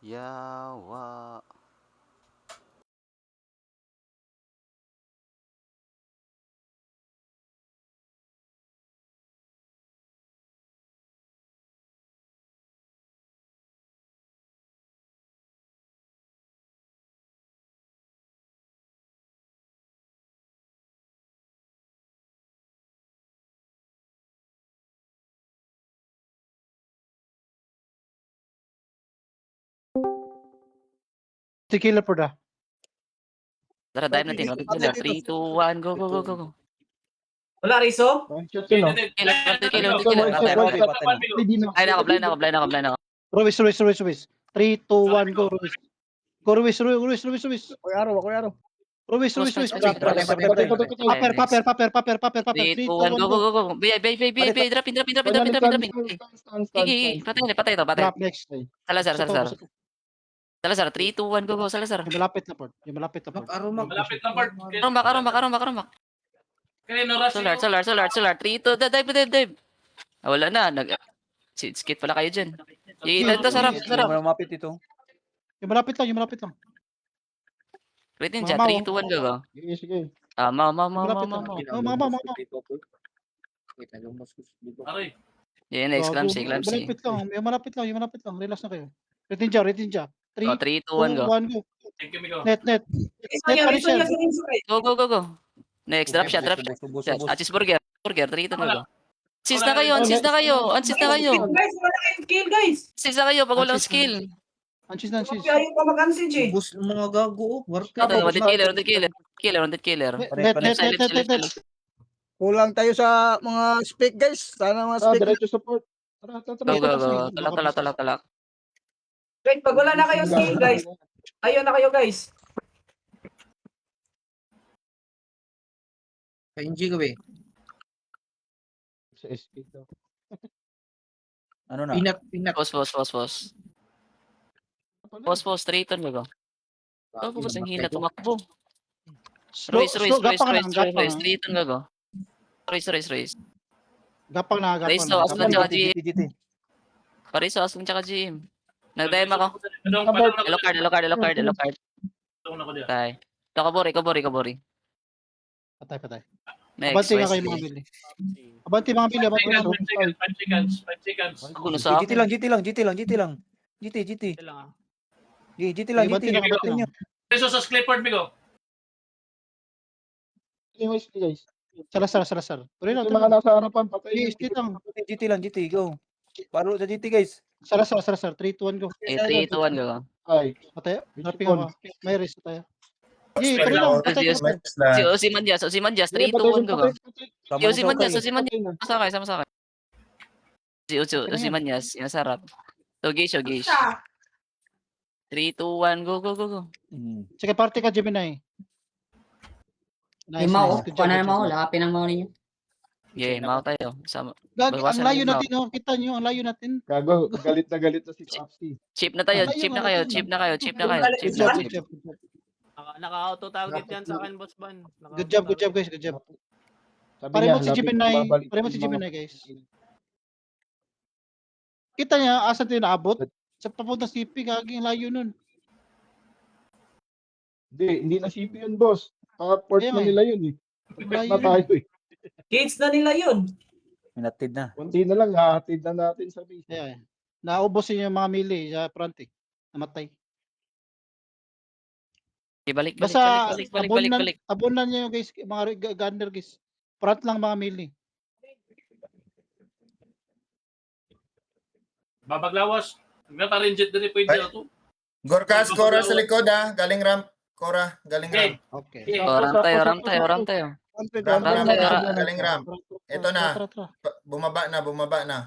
Yawa. Tequila po da. Tara, dive natin. Tequila. 3, 2, 1. Go, go, go, go, go. Wala, Rizzo? Tequila. Blind ako, blind ako, blind ako, blind ako. Ruiz. 3, 2, 1, go, Ruiz. Go, Ruiz. Ako araw. Ruiz. Paper. 3, 2, 1. Go, go, go, go. Bay. Drop in. Gigi. Patay to. Drop next. Salazar. Salazar, 3, 2, 1. Go, Salazar. Yung malapit na port. Arumbak. Solar. 3, 2, dive. Wala na. Skit pala kayo dyan. Ito, sarap. Lumapit ito. Yung malapit lang. Wait din dyan, 3, 2, 1, go. Sige. Mau. Mama. Yeah, next clumsy. Yung malapit lang. Relax na kayo. Retinja. 3, 3, 2, 1, go. 1, go. Net. Go. Next, drop shot. Burger. 3, 2, 1, go. Assist na kayo. Guys, wala kayong skill, guys. Assist na kayo pag walang skill. Ansis. Ayaw pa mag-ansage eh. Bus mga gago. Wanted killer. Net. Kulang tayo sa mga spec guys. Sana mga spec. Diretso support. Go. Talak. Wait, pag wala na kayong skill, guys. Ayaw na kayo, guys. Sa NG gabi. Sa SP daw. Ano na? Pinak. Pause. Pause, straight on, go. Bago ba sa hina tumakbo? Royce. Straight on, go. Royce. Gapang na. Royce, Aslan tsaka GM. Pariso, Aslan tsaka GM. Nag-dime ako. Yellow card. Tay. Ito, kabori. Patay. Next, Abanti nga kayo mga bili. Abanti mga bili. 5 seconds. Ako na sa GT lang. GT lang. Abanti lang. Peso sa Clifford, Migo. Guys. Salasar. Tuloy lang. Mga nasa harapan patay. GT lang. GT go. Paro sa GT guys. Salasar. 3, 2, 1, go. 3, 2, 1, go. Ay. Patay. Dropping ako. May risk tayo. Tuloy lang. Patay. Si Ozymandias, 3, 2, 1, go. Si Ozymandias. Sama sa akin. Si Ozymandias, inasarap. So, Gage. 3, 2, 1, go. Sige, party ka, Gemini. Yung Mao, kuha na ng Mao, lakapin ang Mao ninyo. Yeah, mau tayo. Sama. Ang Bawasan layo na yung natin, kita nyo, ang layo natin. Gago, galit na si Papsi. Chip na kayo. Naka-auto-target yan sa akin, Boss Ban. Good job, guys. Pare mo si Gemini, guys. Kita niya, asan tayo naabot? Sa papunta CP, gaging layo nun. Hindi na CP yun, boss. Port na nila yun eh. Layo Na tayo eh. Gates na nila yun. Hinatid na. Kunti na lang, hahatid na natin sa base. Ayan. Naubos yung mga mili sa front eh. Namatay. Balik. Basta abunan niyo guys, mga gunner guys. Front lang mga mili. Babaglawas. Nagka-rinjet din po yung Gorkas, Cora sa likod ha. Galing ramp. Cora, galing ramp. Okay. Ram tayo. Galing ramp. Ito na. Bumaba na.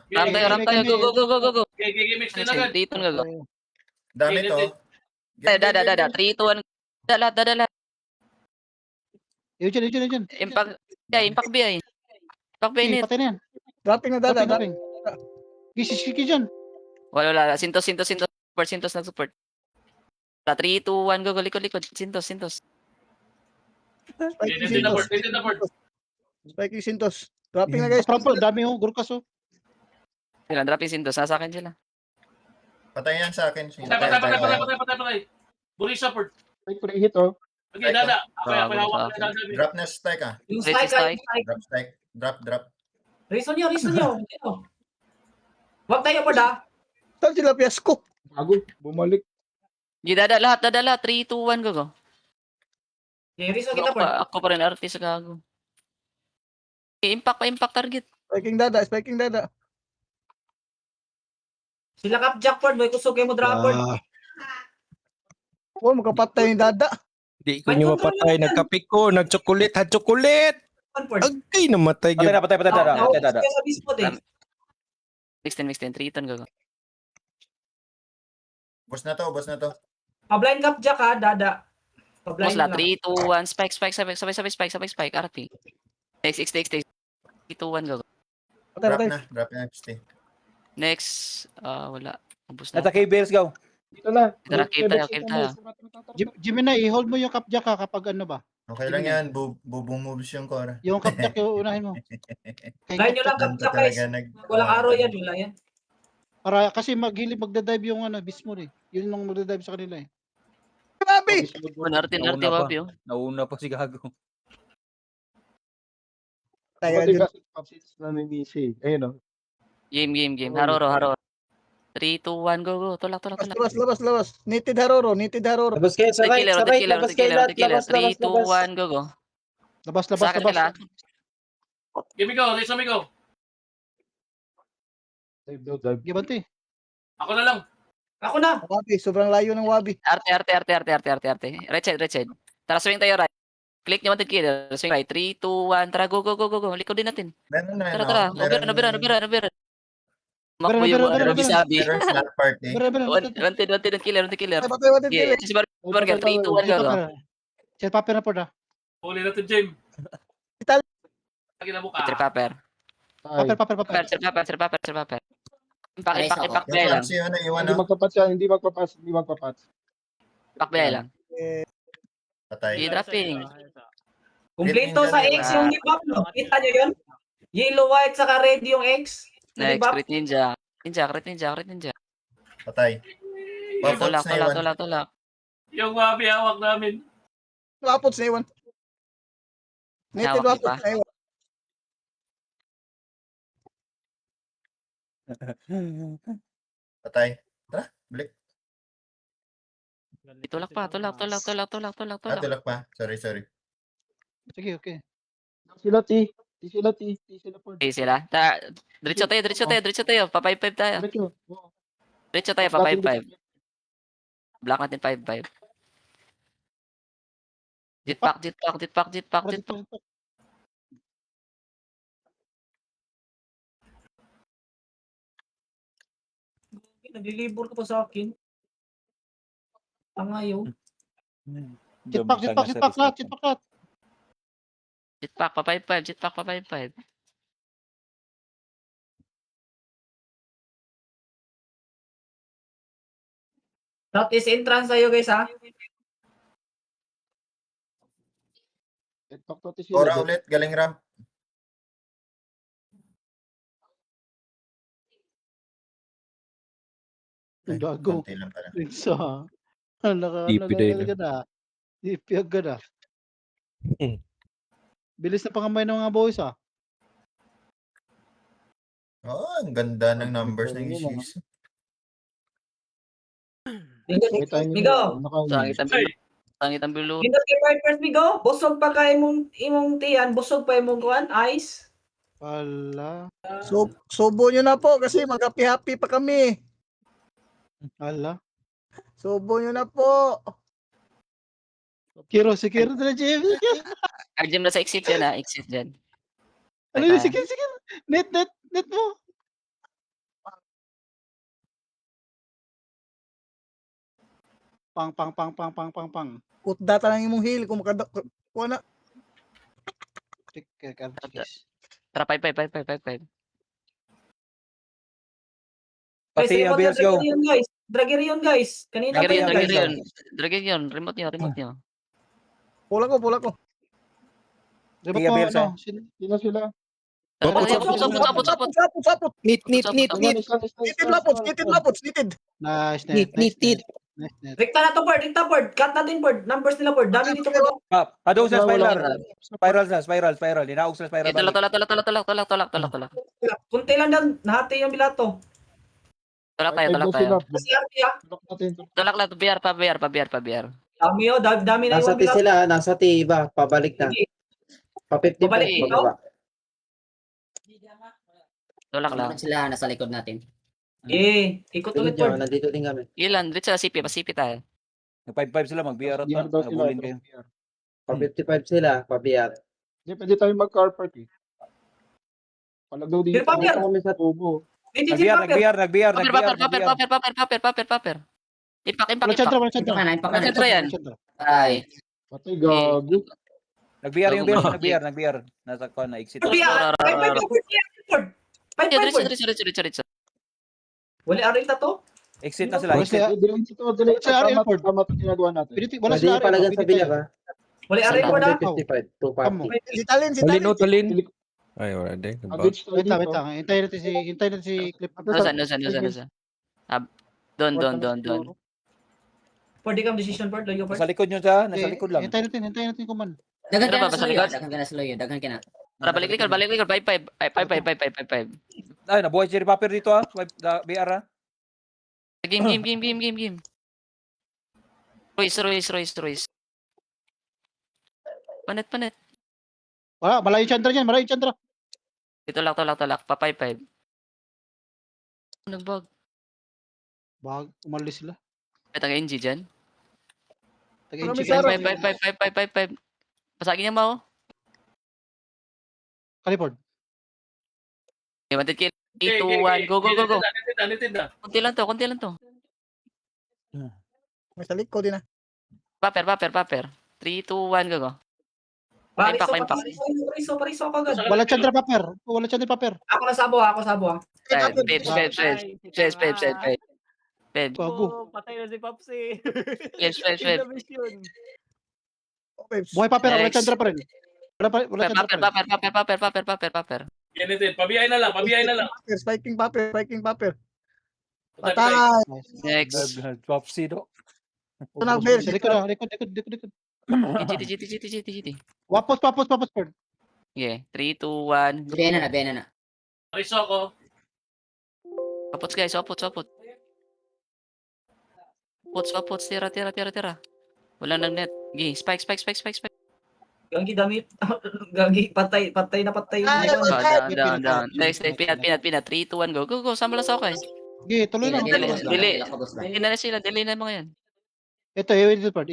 Ram tayo. Go. Mix din agad. Dito nga, go. Dami to. Dada. 3, 2, 1. Dala. Yun. Impact BI. Patay na yan. Dropping na dala. Kiki dyan. Wala. Sintos. Nag-support. 3, 2, 1, go. Likod. Sintos. Hindi na port. Spike Sintos. Dropping na guys. Dami yung gurkas oh. Sila, dropping Sintos. Nasa akin sila. Patay yan sa akin. Sige, Patay. Buri support. Ay, pre-hit, oh. Okay, dada. Ako Bago hawak sa na dada. Drop na strike ah. Yung Ready, strike, strike. Drop strike. Drop. Reason nyo. Huwag tayo pa da. Saan sila fiasco? Bago, bumalik. Di dada lahat. 3, 2, 1, go. Yung reason kita pa. Ako pa rin artist gago. Impact target. Spiking dada. Sila kap jackpot boy. Kusog kayo mo dropper. Oh, makapatay yung dada. Di ko nyo mapatay. Nagkapik ko. Nagchocolate. Chocolate. Agay namatay. Patay dada. Patay dada. Sa bispot eh. Mix 10, 3 ton go. Boss na to. Pa-blind kap jack ha, dada. Boss Pa-blind la lang. 3, 2, 1, spike, spike, RP. X, 3, 2, 1, go. Patay. Drop na. Stay. Next, wala. Ubus na. Nata KBLs go. Dito na. Tara, keep tayo. Gemini, i-hold mo yung kapjack ha kapag ano ba? Okay lang yan. Bubong-moves yung core. Yung kapjack yung unahin mo. Ngayon nyo lang kap Ganito jack guys. talaga Walang araw yan. Wala yan. Para kasi magdadive yung ano, Bismol eh. Yun yung magdadive sa kanila eh. Grabe! Narte, Nauna pa. wabi, oh. Nauna pa si Gago. Tayo din. Ayun oh. Game. Haroro. 3, 2, 1, go. Tulak. Labas. Nitid Haroro. Labas kayo sa right. Sa right. Labas kayo lahat. 3, 2, 1, go. Labas. Sa akin sila. Give me go. Reason me go. Gibante. Ako na lang. Ako na. Wabi, sobrang layo ng Wabi. Arte. Right side. Tara, swing tayo right. Click nyo 100 killer. Swing right. 3, 2, 1. Tara, go. Likod din natin. Meron na. Tara. Nabira. Makbo yung Bira. sabi. Meron slot party. Wanted killer. Ay, patay. Yeah, si Burger, 3, 2, 1, go. Chat paper na po na. Huli natin, Jim. Ital- Lagi na buka. Sir Paper. Impact play lang. Si ano, iwan Hindi no? magpapas. Impact play lang. Patay. I-dropping. Kumpleto sa X yung debuff. No? Kita nyo yun? Yellow, white, saka red yung X. Na Next, debuff. Crit Ninja. Crit Ninja. Patay. Papots na iwan. Tulak. Yung wabi hawak namin. Wapots na iwan. Nitid Hawak wapots pa. na iwan. Patay. Tara, balik. Tulak pa. Tulak pa. Sorry. Sige, okay. Sila T. Sila po. Okay sila. Diretso tayo. Pa-5-5 tayo. Diretso tayo, pa-5-5. Block natin 5-5. Jetpack. Naglilibor ka pa sa akin. Tangayo. Jetpack lahat. Jetpack, pa-5-5. Southeast entrance tayo guys ha. Jetpack to sila. Ora ulit. Galing ramp. Gago. Konti lang pala. Rinsa. DP din. DP agad ah. Bilis na pangamay ng mga boys ah. Oo, ang ganda ng numbers ng issues. Migo. Sangit ang bilo. Pindot kay Vipers Migo. Busog pa kay imong tiyan. Busog pa imong kuan. Ice. Wala. So, subo nyo na po kasi mag-happy pa kami. Wala. Subo nyo na po. Si Kiro na James. Arjem na sa exit dyan ha. Exit dyan. Ano yun? Sige. Net mo. Pang. Put data lang imong heal kung kuha na. Tara, 5-5. Pati Pati Abels go. Dragger yun guys. Kanina pa yun guys. Dragger yun. Remote nyo. Pula ko. Remote Sige, mo, Bielsa. ano? Sino sila? Sapot, Sapot. Nit. Nitid lapots. Nice, Nit. Nice. Rekta na to, Pord. Rekta, Pord. Cut natin, Pord. Numbers nila, Pord. Dami dito, Pord. Ado sa Wala, spiral. Hinaog sa spiral. Tulak. Kunti lang lang. Nahati yung bilato. Tulak tayo. Kasi RP, ah. Tulak lang, pabiar. Dami, oh. Dami na Nasa yung T bilato. sila, nasa T, iba, pabalik na. Sige. Pa-55, Pabalik, pababa. Tulak lang. Sila nasa likod natin. Ikot ulit, Tulad nyo, Pord. nandito din kami. Ilan? Dito sa CP tayo. Nag-5-5 sila, mag-BR at BR daw sila. Bulin kayo. Pa-55 sila, pa-BR. Hindi, pwede tayo mag-car park eh. Palagaw dito. Pero pabiar. Kami sa Tubo. Nag-BR. Paper. Ipak. Wala chandra. Ipak na. Chandra yan. Ay. Patay, gago. Nag-BR yung beses, nag-BR. Nasa ko na exit. Pabiyar. 5-5, Diretso. Wala arita to. Exit na sila. Wala sila. Diretso sa airport. Tama ito ginagawa natin. Wala Pwede sila. palagan sa bilyar, ha? Wala arita po na. 55, 240. Si Talin. Talin. Ay, wala din. Wait lang. Hintayin natin si Clip. Nosa. Doon. Pwede kang decision, Pord. Loyo, Pord. Nasa likod nyo siya, nasa likod lang. Hintayin natin kuman. Daghan Ano ba, ka na basta sa likod? loyo. Daghan ka na. Para balik likod. 5. Ay, nabuhay si Paper dito ha. BR ha. Game. Royce. Panet. Wala, malayo chandra dyan. Dito lang. Pa 5. Nagbag. Bag, umalis sila. May taga-NG dyan. Taga-NG. 5. Pasagin niya mo. Kalipord. Okay, 100 kill. 3, 2, 1. Go. Anitid na. Konti lang to. May sa likod din na. Paper. 3, 2, 1. Go. Pariso ako agad. Wala chandra paper. Ako sabo. Ped. Bago. Patay na si Popsi. Ped. Buhay paper. Wala Next. chandra pa rin. Wala chandra pa rin. Paper. Anitid, pabiyay na lang. Spiking paper. Patay. Patay. Next. Popsi do. Ito na, Bear. Sa likod. GT. Wapos, Pord. Okay, 3, 2, 1. Bena na. Pariso ako. Opots guys, opots. Opots, tira. Wala nang net. Okay, spike. Gagi damit. Gagi patay na patay. Down. Next, pinat. 3, 2, 1, go. Sama lang sa ako eh. Okay, tuloy lang. Dili na sila, dili na mga yan. Ito, iyo dito, Pord.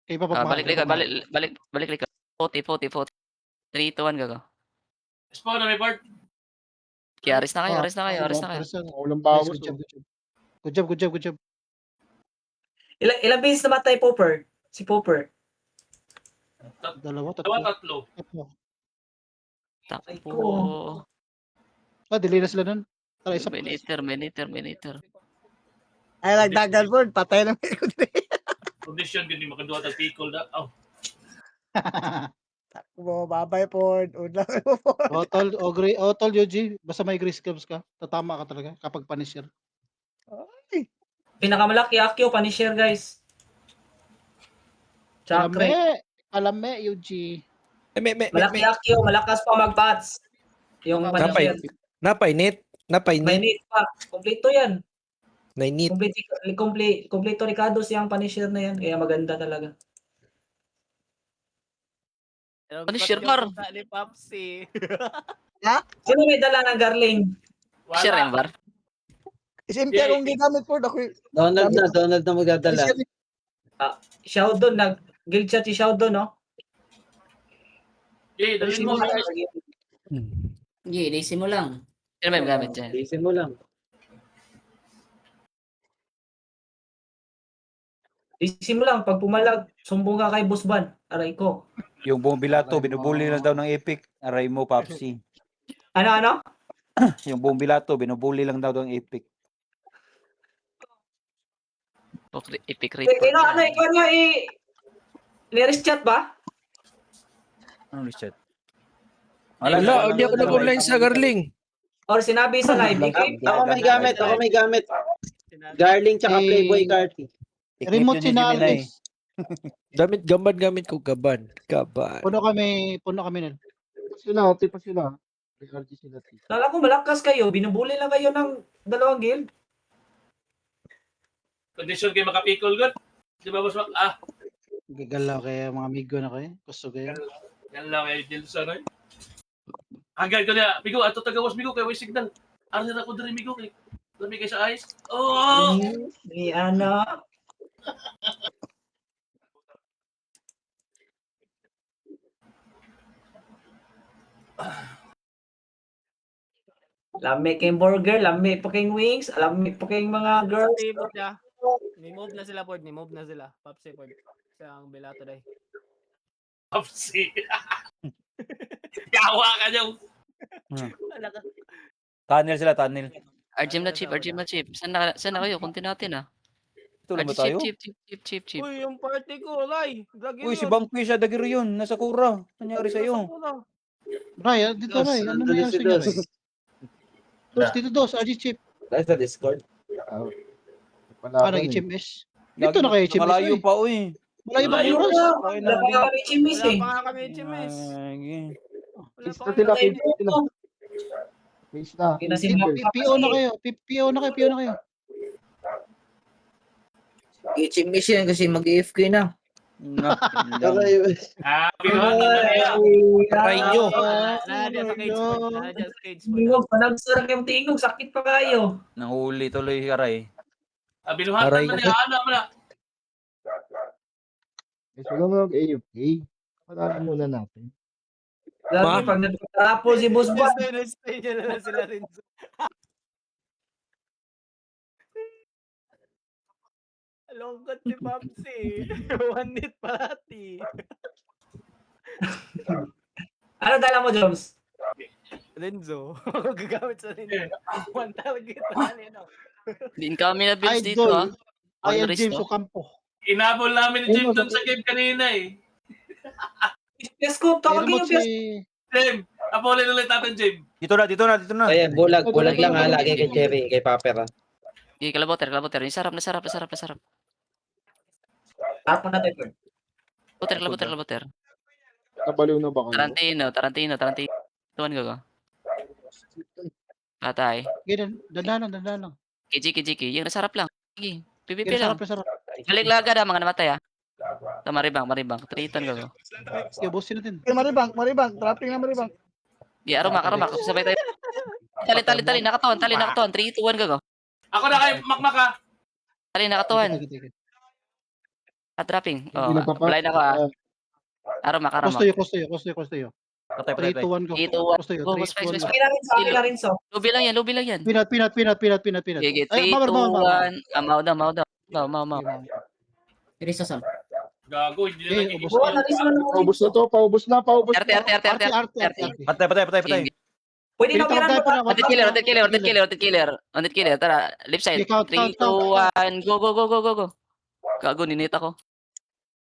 Kaya Balik likod. 40. 3, 2, 1, go. Spawn na may part. Okay, aris na kayo. Ulang bawas. Good job. Ilang beses namatay Popper? Si Popper. Dalawa, Tatlo. Takbo. Delay na sila nun. Tara, isa pa. Terminator. Ay, nagdagan po. Patay na may ikot. Condition, hindi makaduha tag pikol na. Oh. Babay po. Udlang mo po. Otol, Yoji. Basta may grace scrubs ka. Tatama ka talaga kapag punisher. Pinakamalaki Akio, Punisher guys. Chakre. Alame, Yoji. Malaki Akio, malakas pa mag-bats. Yung Punisher. Napay net. May need pa. Kompleto yan. Nainit. Kompleto Ricardo siyang Punisher na yan. Kaya maganda talaga. Punisher bar. Sino may dala ng Garling? Punisher yan bar. SMP akong ginamit po. Donald na magdadala. Showdown, nag-guild chat si Showdown, no? Dalhin mo. Hindi, DC mo lang. Sino may gamit dyan? Isin mo lang. Isim lang, pag pumalag, sumbong ka kay Boss Ban. Aray ko. Yung buong bilato, binubuli lang daw ng Epic. Aray mo, Popsi. Ano? Yung buong bilato, binubuli lang daw ng Epic. Epic Reaper. Ikaw nyo Nearest chat ba? Ano ni chat? Wala, hindi ako nag-online sa Garling. Or sinabi sa live, Ako may gamit, ako may gamit. Garling tsaka Eh, Playboy Carti. Remote si Nal, guys. Gamit ko gaban. Gaban. Puno kami nil. Sila, pa sila. RG sila. Lala ko malakas kayo, binubuli lang kayo ng dalawang guild. Condition kayo makapikol good. Di ba, boss? Gagalaw kaya mga amigo na kayo. Gusto kayo. Yan lang ay deal sa ano. Hanggang ko niya, Migo, ato tagawas Migo, kaya may signal. Ano na ako dari Migo, kay dami kayo sa ice. Oh! Ni ano? Lami kayong burger, lami pa kayong wings, lami pa kayong mga girls. Ni-move na sila, Pord. Ni-move na sila. Papsi, Pord. Sa ang Belato day. Popsi. Yawa ka niyo. Tunnel sila, tunnel. RGM na chip. Saan na kayo? Kunti natin ah. Ito lang ba RG tayo? chip. Uy, yung party ko, Lai. Lagi Uy, si Bangpi siya, dagiro yun. Nasa Kura. Nangyari sa'yo. Ray, dito Ray. Ano na yan sa inyo, Ray? Dito dos, RG chip. That's the Discord. Ah, nag-HMS. Dito na kayo HMS. Malayo Ray. pa, uy. Malayo ba kayo, Ros? Wala pa kami chimis Wala eh. pa nga kami HMS. Wala pa kami PO na kayo. PO na kayo. HMS yan kasi mag-AFK na. Binuhan na niya. Try nyo. Nadya sa cage, Pord. Nadya sa cage, Pord. Tingog, panagsarap yung tingog, sakit pa kayo. Nahuli tuloy si Aray. Binuhan Aray. na niya. Ano mo na? Lagi pag nagtatapos si Boss Boss. Stay niya na lang sila rin. Longkot si Papsi. One hit parati. Ano dala mo, Jones? Renzo. Gagamit sa Renzo. One target na nino. Din kami na builds dito ah. Idol. On Ay, James risk, no? Ocampo. Inabol namin ni Jim doon sa game kanina eh. Yes ko, tawagin yung yes. Jim, apolin ulit natin Jim. Dito na. Ayan, bulag lang ha. Lagi kay Cherry, kay Paper ha. Okay, kalaboter. Yung sarap. Tapon natin, Pord. Kalaboter. Nabaliw na ba kayo? Tarantino. Tuwan ko. Patay. Dandanan. Kiji. Yung nasarap lang. Sige. PVP lang. Sarap. Balik laga na mga namatay ah. Ito, maribang. Triton ko. Sige, bossin natin. Maribang. Trapping na Maribang. Di, aromak. Sabay tayo. Tali. Nakatuan. 3, 2, 1 ko. Ako na kayo, makmaka. Tali, nakatuan. Dropping. Oh, blind ako ah. Aromak. Kosto yo. 3, 3, 2, 1, go. 3, 2, 1. Kosto yo. Go, 3, space. 2, 1, go. Akin na rin so. Lobby lang yan. Pinat. Sige, 3, 2, Ay, 1. mawar. Mau daw. Pero isa sam. Gago, hindi na Eh, nagiging. Buwan na rin sila ng Paubos na. Arte. Pwede na kiran mo. Wanted killer. Tara, left side. Count. 3, 2, 1. Go. Gago, ninita ko.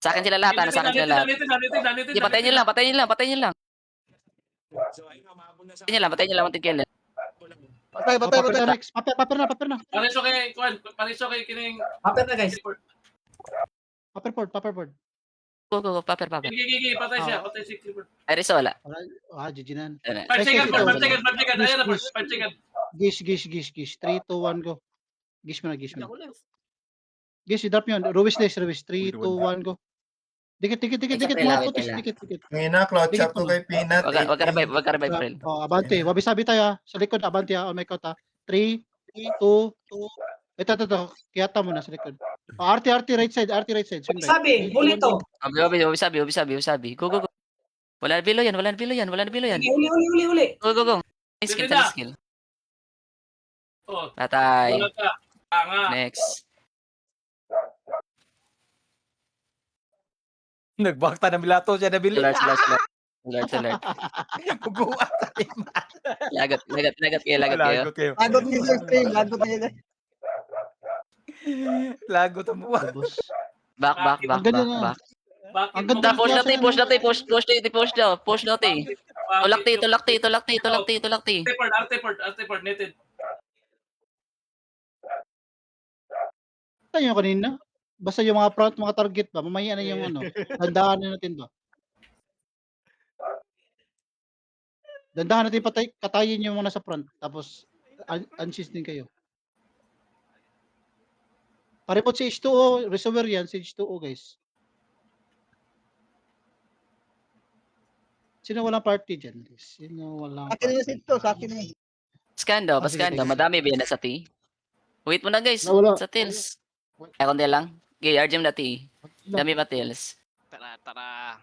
Sa akin sila lahat. Sa akin sila lahat. Sige, patayin nyo lang. Patayin nyo lang. Wanted killer. Patay. Next. Paper na. Pariso kay kining. Paper na, guys. Paperboard. Go. Paper. Gigi, patay siya. Patay si Clipper. Ay, Rizzo, wala. GG nan. 5 seconds. Ayan na, 5 seconds. Gish. 3, 2, 1, go. Gish mo na. Gish, drop nyo. Ruiz. 3, 2, 1, go. Dikit. Mga putis. Dikit. Ngina, cloud shop ko kay Peanut. Wag ka revive, friend. Abante. Wabi-sabi tayo ha. Sa likod, abante ha. On my count ha. 3, 2, 1. Ito. Kiyata mo na sa likod. RT right side. Swing right. Sabi, huli to. Sabi. Go. Wala na bilo yan. Huli. Go. Skill. Oh, Patay. wala ka. Nga. Next. Nagbakta ng Belato siya na bili. Alert. Buguat. Lagat kayo. Lagot niya sa stream. Lagot ang buwan. Boss. Back. Ang ganda na. Bakit Ang mo ganda. Push natin. Push natin. Tulak T. Arteport, netted. Saan yung kanina? Basta yung mga front, mga target ba? Mamaya na yung ano. Dandahan natin ba? Dandahan natin katayin yung mga nasa front. Tapos, unshield din kayo. Paripot si H2O. Reservoir yan. Si H2O, guys. Sino walang party dyan, guys? Sino walang Akin na yung party? seat to, sa akin na eh. Skando, Ah, sige, paskando. sige. Madami ba yan sa T? Wait mo na guys, Nawala. sa Tails. Ay, kundi lang. Okay, RGM na T. Dami pa Tails. Tara.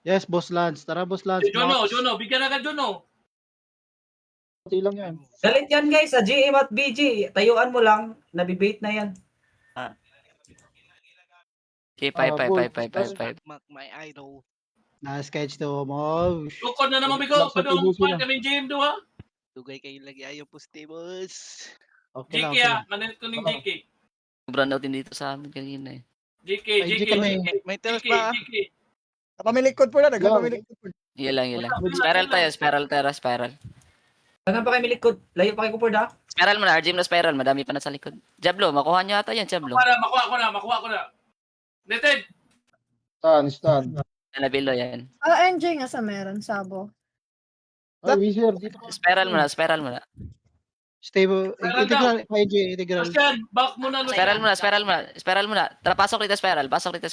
Yes, Boss Lance. Tara, Boss Lance. Jono, bigyan agad Jono. Konti lang yan. Galit yan guys, sa GM at BG. Tayuan mo lang, nabibait na yan. Okay, 5. My idol. Na-sketch to mo. Tukod na naman bigo. Padung point kami GM do ha. Dugay kayo lagi ayaw postables. Okay lang. GK ah, manit ko ning GK. Sobrang natin dito sa amin kanina eh. Ay, GK kami. May tells ba? Napamilikod po na, nagpamilikod po. Yan lang. Spiral tayo, spiral. Hanggang pa kayo milikod, layo pa kayo kupod ha. Spiral mo na, RGM na spiral. Madami pa na sa likod. Jablo, makuha nyo ata yan, Jablo. Makuha ko na. Netted. Stand. Nabilo yan. NJ nga sa meron, Sabo. Ay, Wizard. Dito ka. Spiral mo na. Stable. Meron Integral. PG, integral. Lucian, back muna Lucian. Spiral mo na. Tara, pasok dito, spiral. Pasok dito.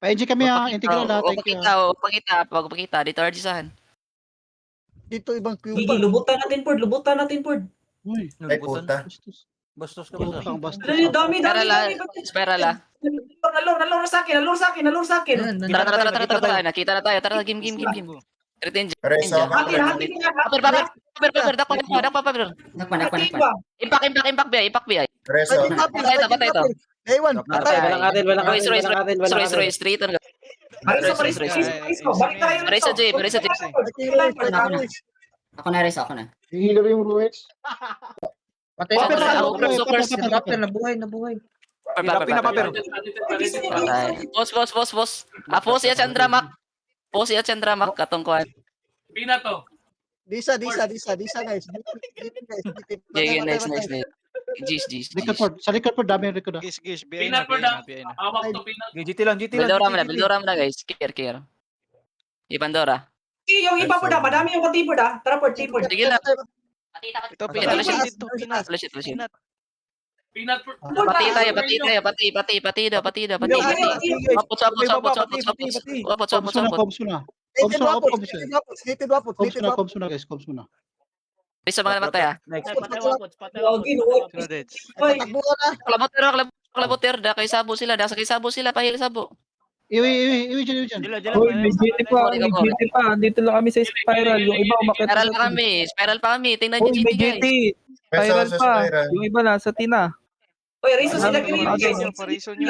PG kami ha. Integral ha. Thank you. Huwag pakita. Dito, RG saan? Dito ibang Gigi, Cuba. lubutan natin port. Uy. Ay, puta. Bastos ka ba? Putang basta. Dami. Spiral ah. Nalor sa akin. Tara. Nakita na tayo. Tara, game. Retention. Reso ako. Paper. Dakpa. Impact BI. Reso. Patay ito. Ewan, Patay. Walang Royce, street. Reso J. Ako na. Hihila yung Ruex. Patay Paper, super. paper. Paper, nabuhay. Patay. Boss. Post ya Chandra Mak. Katong kuhan. Pina to. Disa guys. Nice. Gis. Likod po. Sa likod po. Dami yung likod ha. Gis, Pina po na. Awak to Pina. GT lang. Bildora mo na guys. Care. Ipandora. Yung iba po na, madami yung katipod ha. Tara port, tipod. Sige lang. Ito, pinat. Flash it. Pina po. Pati tayo. Comms muna. Comms muna guys. Comms muna. Isa mga namatay ah. Klaboter. Da kay sabo sila. Pahil sabo. Iwi dyan. May GT pa. Andito lang kami sa spiral. Yung iba umakit. Spiral pa kami. Tingnan nyo GT guys. Spiral pa. Yung iba nasa tina. Oy, Rizzo sila green.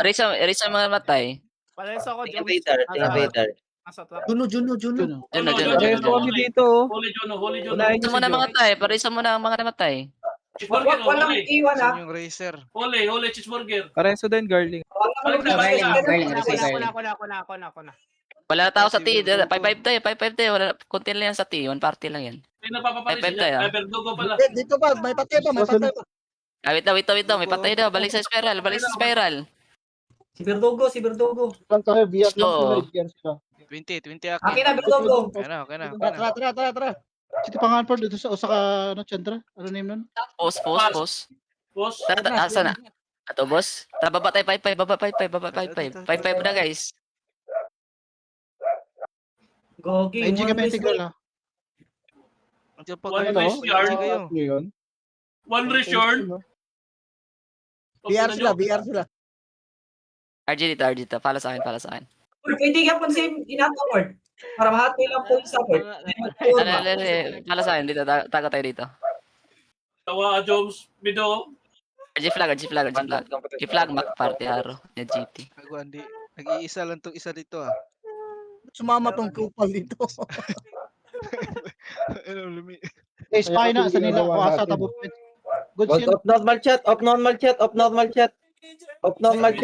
Risa mga namatay. Pares ako. Invader. Nasa trap. Juno. Pares kami dito. Holy Jono. Parisa mo na mga namatay. Parisa mo na mga namatay. Cheeseburger. Walang iwan ha. Yung racer. Holy cheeseburger. Pareso din, Garling. Ako na. Wala na tao sa T. 5-5 tayo. Wala, konti lang yan sa T. One party lang yan. May napapapalis Five tayo. niya. Verdugo pala. Dito pa, may patay pa. Wait daw. May patay daw. Balik sa spiral. Si Verdugo. Lang tayo. Biyak lang Oo. sila. 20 Akin na, Verdugo. Okay na. Tara. Sito pangalan po dito sa Osaka, Chandra? Ano name nun? Post. Boss. Tara, asa na? Ato, boss. Tara, baba tayo. 5-5 na, guys. Gogi. PG kami integral ha. Andiyan pa One kayo. race yard. Kayo. One return. BR sila. RG dito. Pala sa akin. Pwede ka po sa inataward. Para mahati lang po yung support. Pala sa akin. Dito. Tago tayo dito. Tawa Jones. Mido. RG flag. Mac party haro. Na GT. Ako, Andy. Nag-iisa lang tong isa dito ah. Sumama tong kupal dito. Spy na sa nila. Kuasa tabo. Good Off normal chat. Off na mag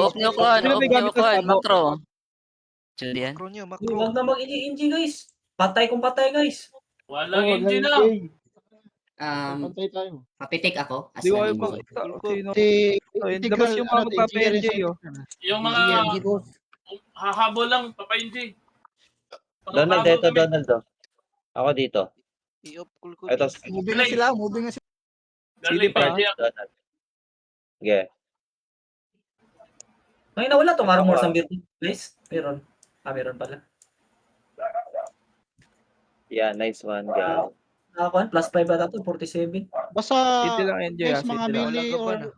Off nyo ko, Sino off may nyo gamit ko, na sabo? makro. Julian. Makro niya, Uy, makro. Huwag na mag-i-NG guys. Patay kung patay guys. Walang engine na. Pantay tayo. Papitik ako. As Di ko an kayo NG. makita. Sino? Si Ayun, Integral, labas yung mga magpapa-NJ, oh. Yung mga hahabol lang, papa-NG. Donald, ito Donald. Ako dito. I-off ko. Ito, Moving na sila, moving na sila. Galing pa. pa. Donald. Okay. Ay, nawala tong armor sa building. Guys, meron. Meron pala. Yeah, nice one, guys. Nakakuan, plus 5 ata to, 47. Basta, City lang NJ, guys, mga City lang. melee or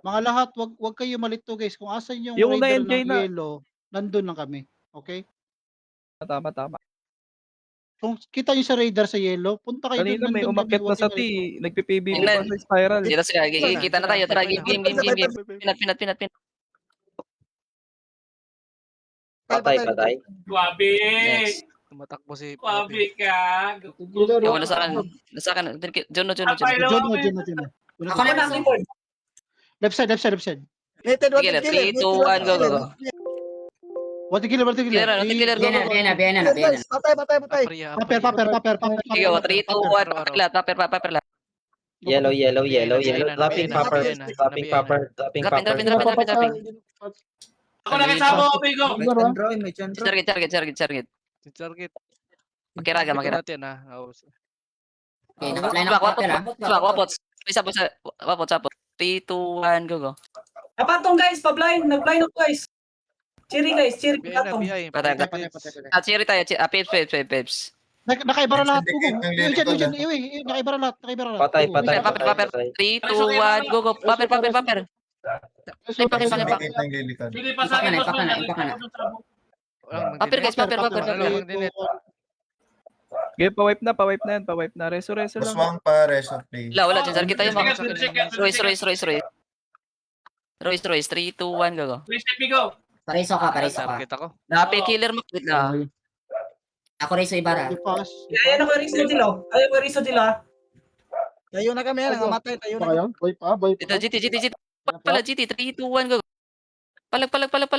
mga lahat, wag kayo malito guys. Kung asan yung Yung raider na-NJ ng na- yellow, nandun lang kami. Okay? Tama. Kung kita nyo sa radar sa yellow, punta kayo Kanina doon. may nandun umakyat kami, na sa huwag T. kayo Nagpi-PBB Tingnan. pa sa spiral. Dito sila, kita na tayo. Tara, game. Pinat. Patay. Kwabe. Next. Tumatakbo si Kwabe ka. malito. Nasa akin. John. Apay na John, kami. John. Ako na ang keyboard. Left side. Nated, Sige, 3, 2, 1, go. Wati killer. Killer, Biena. Patay. Paper. Sige, 3, 2, 1, paper lahat. Yellow. Dropping popper. Dropping. Ako nakasama ko, Bigo. Target. Target. Makiraga. natin Okay, naka-fly na ako pera. Wapots. Sapot. 3, 2, 1, go. Patong guys, pa-blind. Nag-blind ako guys. Cheering guys, cheering. Patong. Patay. Chiri tayo. Peps. Nakaibara lahat. Syndicate ng lilikod, Nakaibara lahat. Patay. Paper. 3, 2, 1, go. Paper. Paper. Syndicate ng lilikod. Pili pa sa akin. Ipa ka na. Paper, guys. Paper. Okay, pa-wipe na. Reso lang. Buswang pa, rest of play. Wala. Dyan tayo. Royce. Royce. 3, 2, 1, go. Reset, Bigo. Pareso ka. Target ako. Napi killer mo. Wait lang. Ako Reso Ibarra. Ayan ako Riso Dilo. Tayo na kami, nangamatay. Tayo na. Boy Ito, GT. Pala, GT. 3, 2, 1, go. Palag. Pala pa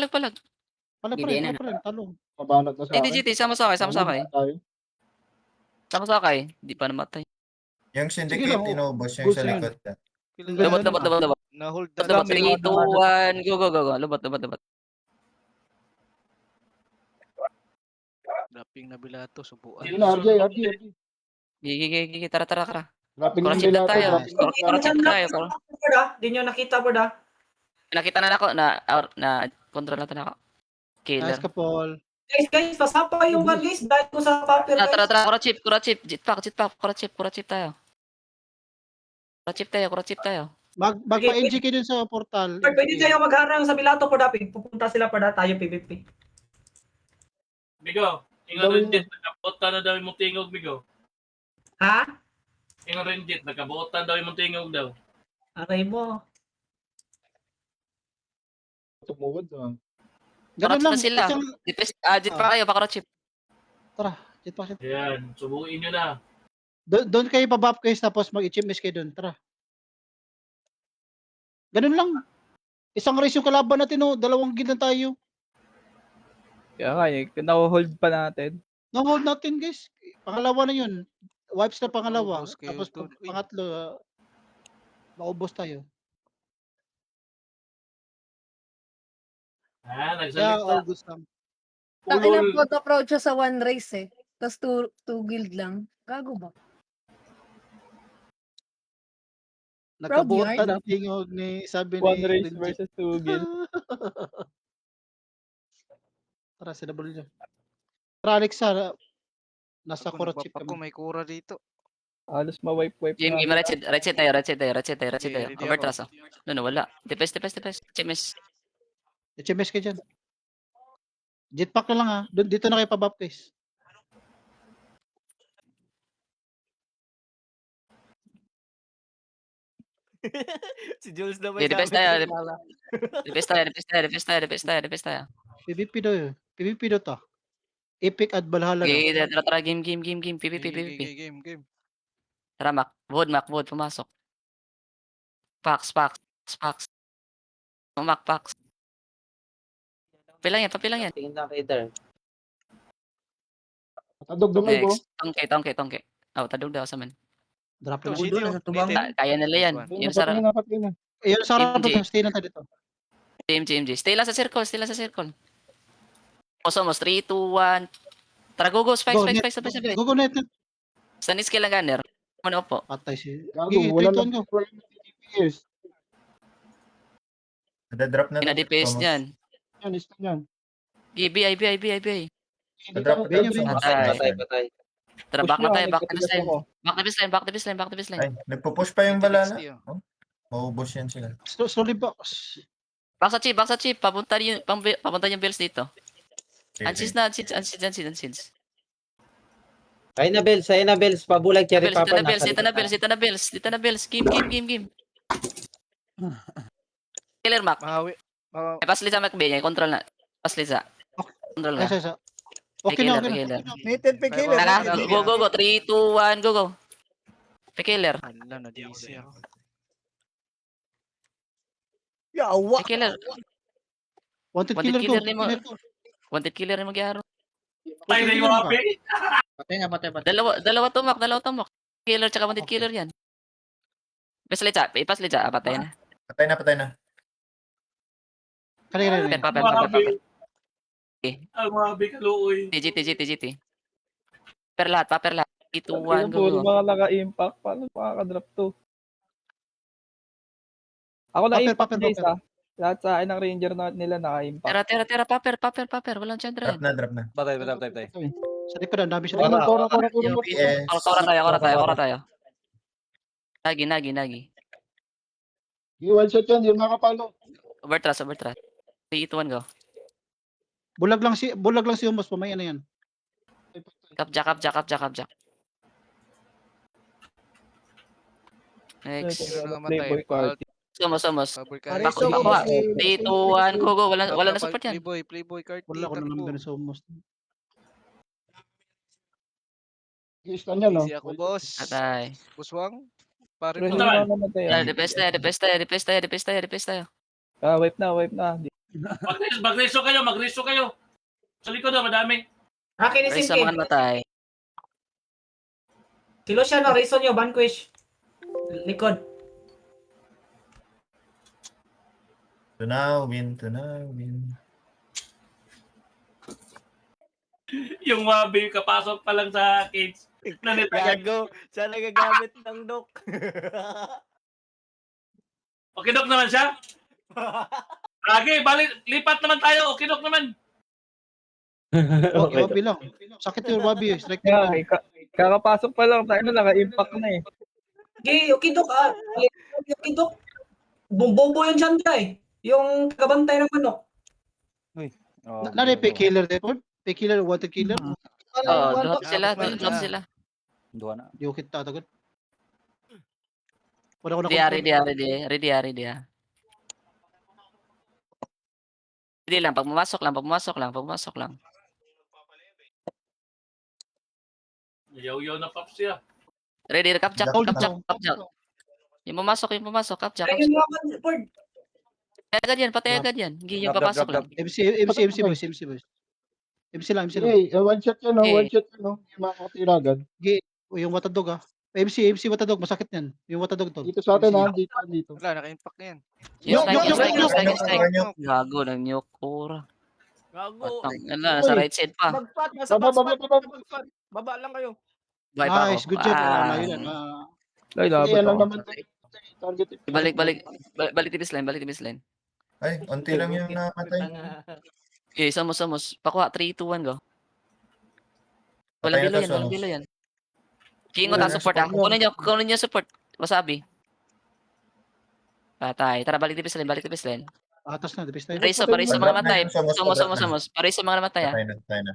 rin. Talong. Mabanat na GT. Sama sa akay. Di pa namatay. Yung syndicate, Sige lang, inubos yung gusto sa yun. likod. Lubot. Na-hold 3, 2, 1, go. Lubot. Dropping na bilato, subuan. Gigi, tara. Rapid Kurachip na tayo. Kurachip na tayo. Di nyo nakita po da. Nakita na ako na control natin ako. Killer. Nice ka, Paul. Guys, pasapa yung one guys. Dahil ko sa paper guys. Tara. Kurachip. Jetpack. Kurachip tayo. Kurachip tayo. Magpa-NG kayo dun sa portal. Pwede tayo magharang sa Bilato po da. Pupunta sila pa da. Tayo PVP. Bigo. Ingon Renjit, nakabuotan na daw yung tingog, Bigo. Ha? Ingon Renjit, nakabuotan daw yung tingog daw. Aray mo. Ganun Kurachip lang. na sila. Jetpack tayo, pakurachip. Jetpack. Ayan, subuin nyo na. Doon kayo pa-buff guys, tapos mag-HMS kayo doon. Tara. Ganun lang. Isang race yung kalaban natin, 2 guild na tayo. Kaya nga, na-hold pa natin. No-hold natin guys. Pangalawa na yun. Wipes na pangalawa. Maubos kayo Tapos dun. Uy. pangatlo, maubos tayo. Ah, Kaya nagsalita. August lang. Takilang photo approach siya sa one race Tapos two guild lang. Gago ba? Nagkabuot yard. ng tingog ni sabi One ni race Renjit. versus 2 guild. Tara, sa W. Tara, Alexa. Nasa Kurachip Ako kami. may kura dito. Halos ma-wipe Game, na. ratchet tayo. Ready Overtrust ako. wala. Depes. HMS. HMS ka dyan. Jetpack na lang ha. Dito na kayo pa-buff guys. Si Jules na may Depes gamit. tayo. Depes tayo. PVP daw yun. PVP daw to. Epic at Valhalla daw. Tara, game. PVP. Game. Tara, Mac. Wood, pumasok. Pax. Pumakpak. Papilang yan, papilang yan. Tingin na Peter. Tadog damay ko. Next. Tongke. Oh, tadog daw sa man. Drop Ito, lang. sino na tubang? Kaya nila yan. Yung sa Ayun, sa harap MJ. stay lang tayo dito. MJ. Stay lang sa circle, stay lang sa circle. Somos 3, 2, 1. Tara, go. Spike. Go, net. Stanis kailang gunner. Ano po? Patay si... Gago, Gigi, wala 3, 2, 1, na go. DPS. Nada-drop na. Pina-DPS niyan. Yan, isa yan. IB. Nada-drop Ayun, na. Patay. Tara, back na tayo, back to base line. ako. Back to base line. Ay, nagpo-push pa yung balala. Oh, maubos yan sila. Slowly box. Back sa chip. Papunta yung bells dito. Unseeds. Ay na bells. Pabulag cherry Dito papa. na bells. Game. Killer Mac. Pasli sa McB niya, control na. Pasli sa. Control na. Isa. Okay na. Nated pa killer. Tara, go. 3, 2, 1, go. Killer. Yawa. Killer. Wanted Wanted killer killer go. ni mo. Wanted killer ni magyaro. Patay na yung wabi. Patay na. Dalawa tumak. Killer tsaka wanted killer yan. Ipas litsa, patay na. Patay na. Kanina. Paper. Ang wabi kaluoy. TGT. Per lahat. 3, 2, 1, Puro go. mga naka-impact. Paano makakadrop to? Ako Paper. Lahat sa akin ng ranger nila naka-impact. Tera, paper. Walang chandra yan. Drop na. Patay. Sa likod, ang dami siya. Kora. UPS. Kora tayo. Nagi. One shot yan, hindi makapalo. Overtrust. 3, 2, 1, go. Bulag lang si Umos, pamaya na yan. Kapja. Next. Playboy party. Somos. Ariso, Bakuha. boss. 3, 2, 1, go. Wala na support yan. Playboy card. Wala ko na naman ganun sa Umos. Gusto niya, no? ako, boss. Patay. Buswang. Pero hindi Naman. na namatay. Depes tayo. Wipe na. Magreso kayo. Sa likod na, madami. Akin ni Raise sa Simkin. mga matay. Si Luciano, reason nyo, vanquish. Likod. To now win. Yung wabi, kapasok pa lang sa cage. Gago. Siya nagagamit ng dock. Okay, Dok naman siya. Okay, lipat naman tayo. Okay, Dok naman. Okay, wabi lang. Sakit yung wabi. Strike Kaya, na. kakapasok pa lang, tayo na naka-impact na eh. Okay, Dok. Okay, Dok. Bumbobo yung Chandra eh. Yung kabantay ng manok. Nari, pay killer, Depod? Pay killer, wanted killer? Drop sila. Dua na. Di ko kita tagod. Wala ko na Ready. Hindi lang, pag pumasok lang. Yaw-yaw na pops siya. Ready, kapjak. Yung pumasok, kapjak. Ay, yung mga Ford. Patay agad yan. Hindi yung papasok lang. MC boys. MC lang. One shot yan, no? Okay. One shot yan, no? Yung mga katiragan. Yung watadog MC watadog, masakit yan. Yung watadog to. Dito sa atin, ha? Dito. Wala, naka-impact na yan. Yung Yok. strike. Gago ng nyok. Ura. Gago. Sa right side pa. Magpat. Nasa box. Baba lang kayo. Buhay pa ako. Nice, good job. Layo yan. Ay, laban Yan lang ako. naman. Target. Balik tibis line. Ay, unti lang yung napatay. Okay, samos. Pakuha, 3, 2, 1, go. Walang bilo yan. Kingo ta support ah. Kunin niyo support. Wasabi. Patay. Tara, balik tibis line. Atas na, depes tayo. Pareso mga namatay. Somos. Pareso mga namatay ah. Patay na.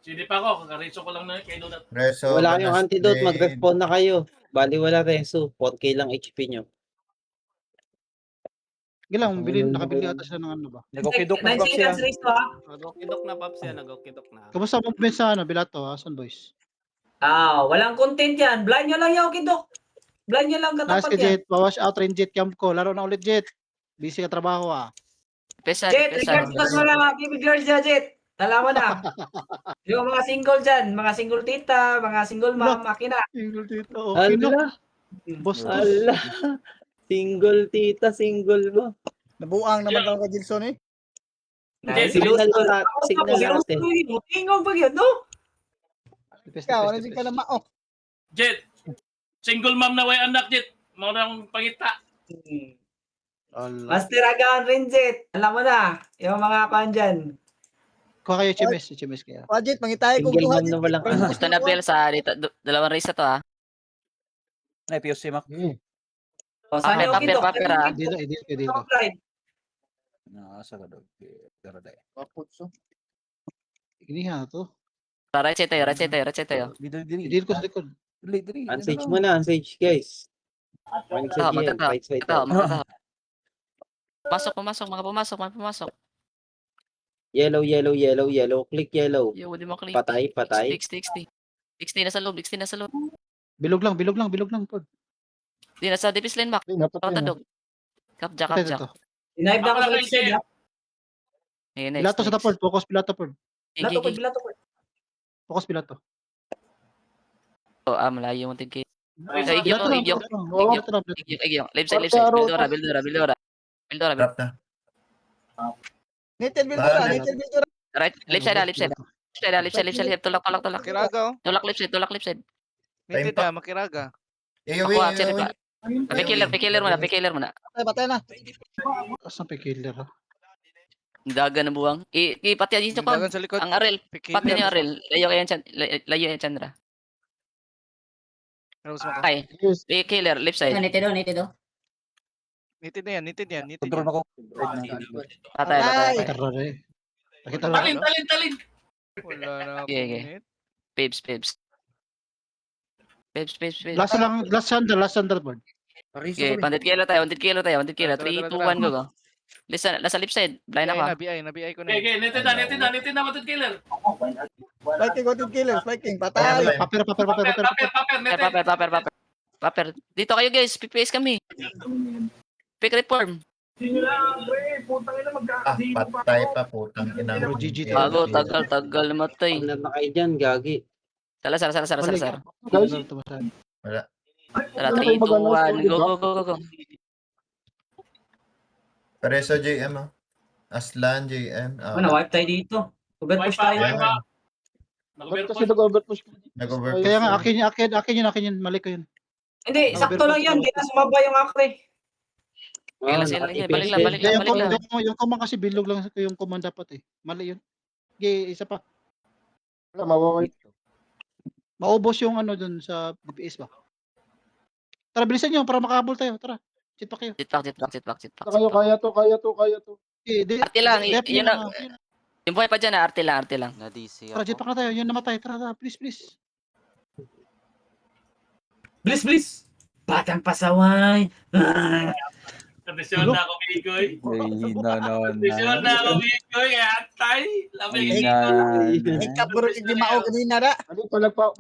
Sindi pa ako. Kakareso ko lang na kay Donut. Reso. Wala yung Banas antidote, Blade. mag-respawn na kayo. Bali wala reso. 4K lang HP nyo. Gilang, nakabili ata sila ng ano ba? Nag-okidok na 9 box yan. seconds race to ha. Nag-okidok na, Paps yan. Nag-okidok na. Kamusta mo sa Bilato, Son Boys? Walang content yan. Blind nyo lang yung Dok. Blind nyo lang Nice katapat ka, yan. Jet. Bawash out rin Jet camp ko. Laro na ulit, Jet. Busy ka trabaho ah. Pesa, Jet, pesa. regards mo lang mga baby girls dyan, Jet. Tala mo na. Yung mga single dyan, mga single tita, mga single mom, makina. Single dito. Okay na. Boss to. Ala. Single tita, single mo. Nabuang naman daw ka Gilson eh. Jet, Signal mo na, signal natin. Tingog ba yun, no? Ikaw, ano din ka na mao? Jet. Single mom na way anak, Jet. Mga nang pangita. Allah. Master Agawan rin, Jet. Alam mo na, yung mga kan dyan. Kuha kayo chimes kaya. Budget, mangitay ko. Single mom na walang anak. Gusto na Bel sa dito, dalawang race na to ah. Ay, POC Mac. O, saan yung kito? Paper, ah. Dito. Nasa ka daw. Pero dahil. Iniha to. Right side tayo. Dito ko sa likod. Unsage mo na, unsage guys. Magkataho. Pumasok, mga pumasok. Yellow. Click yellow. Yo, di mo click. Patay. 60 na sa loob. Bilog lang pod. Di na sa defense lane, Mac. Tadog. Kapja. Sinipe na ako sa left side, ha? Next. Pilato sa tapod, focus Pilato pod. Bilato ko. Focus Pilato. Malayo mo tingin. Pilato lang. Igyo. Left side. Bildora. Drop na. Nitel Bildura. Right, left side. Tulak. Tulak left side. Time pa. makiraga. Iuwi. Pikiller mo na. Patay na. Asan pa killer ha? Daga na buwang. Pati dito ko. sa likod. Ang arel. Pati ni arel. Layo yan Chandra. Okay. Killer, left side. Nitido. Nitid na yan. Control ako. Patay. Tarare. Nakita lang. Talin. Wala na ako. Okay. Pibs. Last sandal pod. Okay, 100 kilo tayo. 3, 2, 1, go. Listen, nasa left side. Blind ako. Nabiay ko na. Okay, netin na, matid killer. Viking, patay. Paper. Paper. Dito kayo guys, PPS kami. Pick reform. Patay pa, putang ina. Pero GG Bago, tagal namatay. Ano na kayo dyan, gagi. Salasar. Wala. Tara, 3, 2, 1, go. Pareso JM ah. Aslan JM. Wipe tayo dito. Overpush tayo. Nag-overpush. Nag-overpush. Kaya nga akin yun, mali ko yun. Hindi, sakto lang yun. Hindi na sumaba yung akre. Balik lang. Yung command kasi bilog lang yung command dapat eh. Mali yun. Okay, isa pa. Maubos yung ano dun sa DPS ba? Tara, bilisan nyo para makahabol tayo. Tara, sit pa kayo. Sit back. Kaya to. Arte lang, yun na. Yung buhay pa dyan na, arte lang. Tara, sit pa na tayo. Yun namatay. Tara, please. Bliss. Batang pasaway. Kondisyon na ako, Migoy. Kondisyon na ako, Migoy. Atay. Lamig. Kapuro hindi mao kanina ra.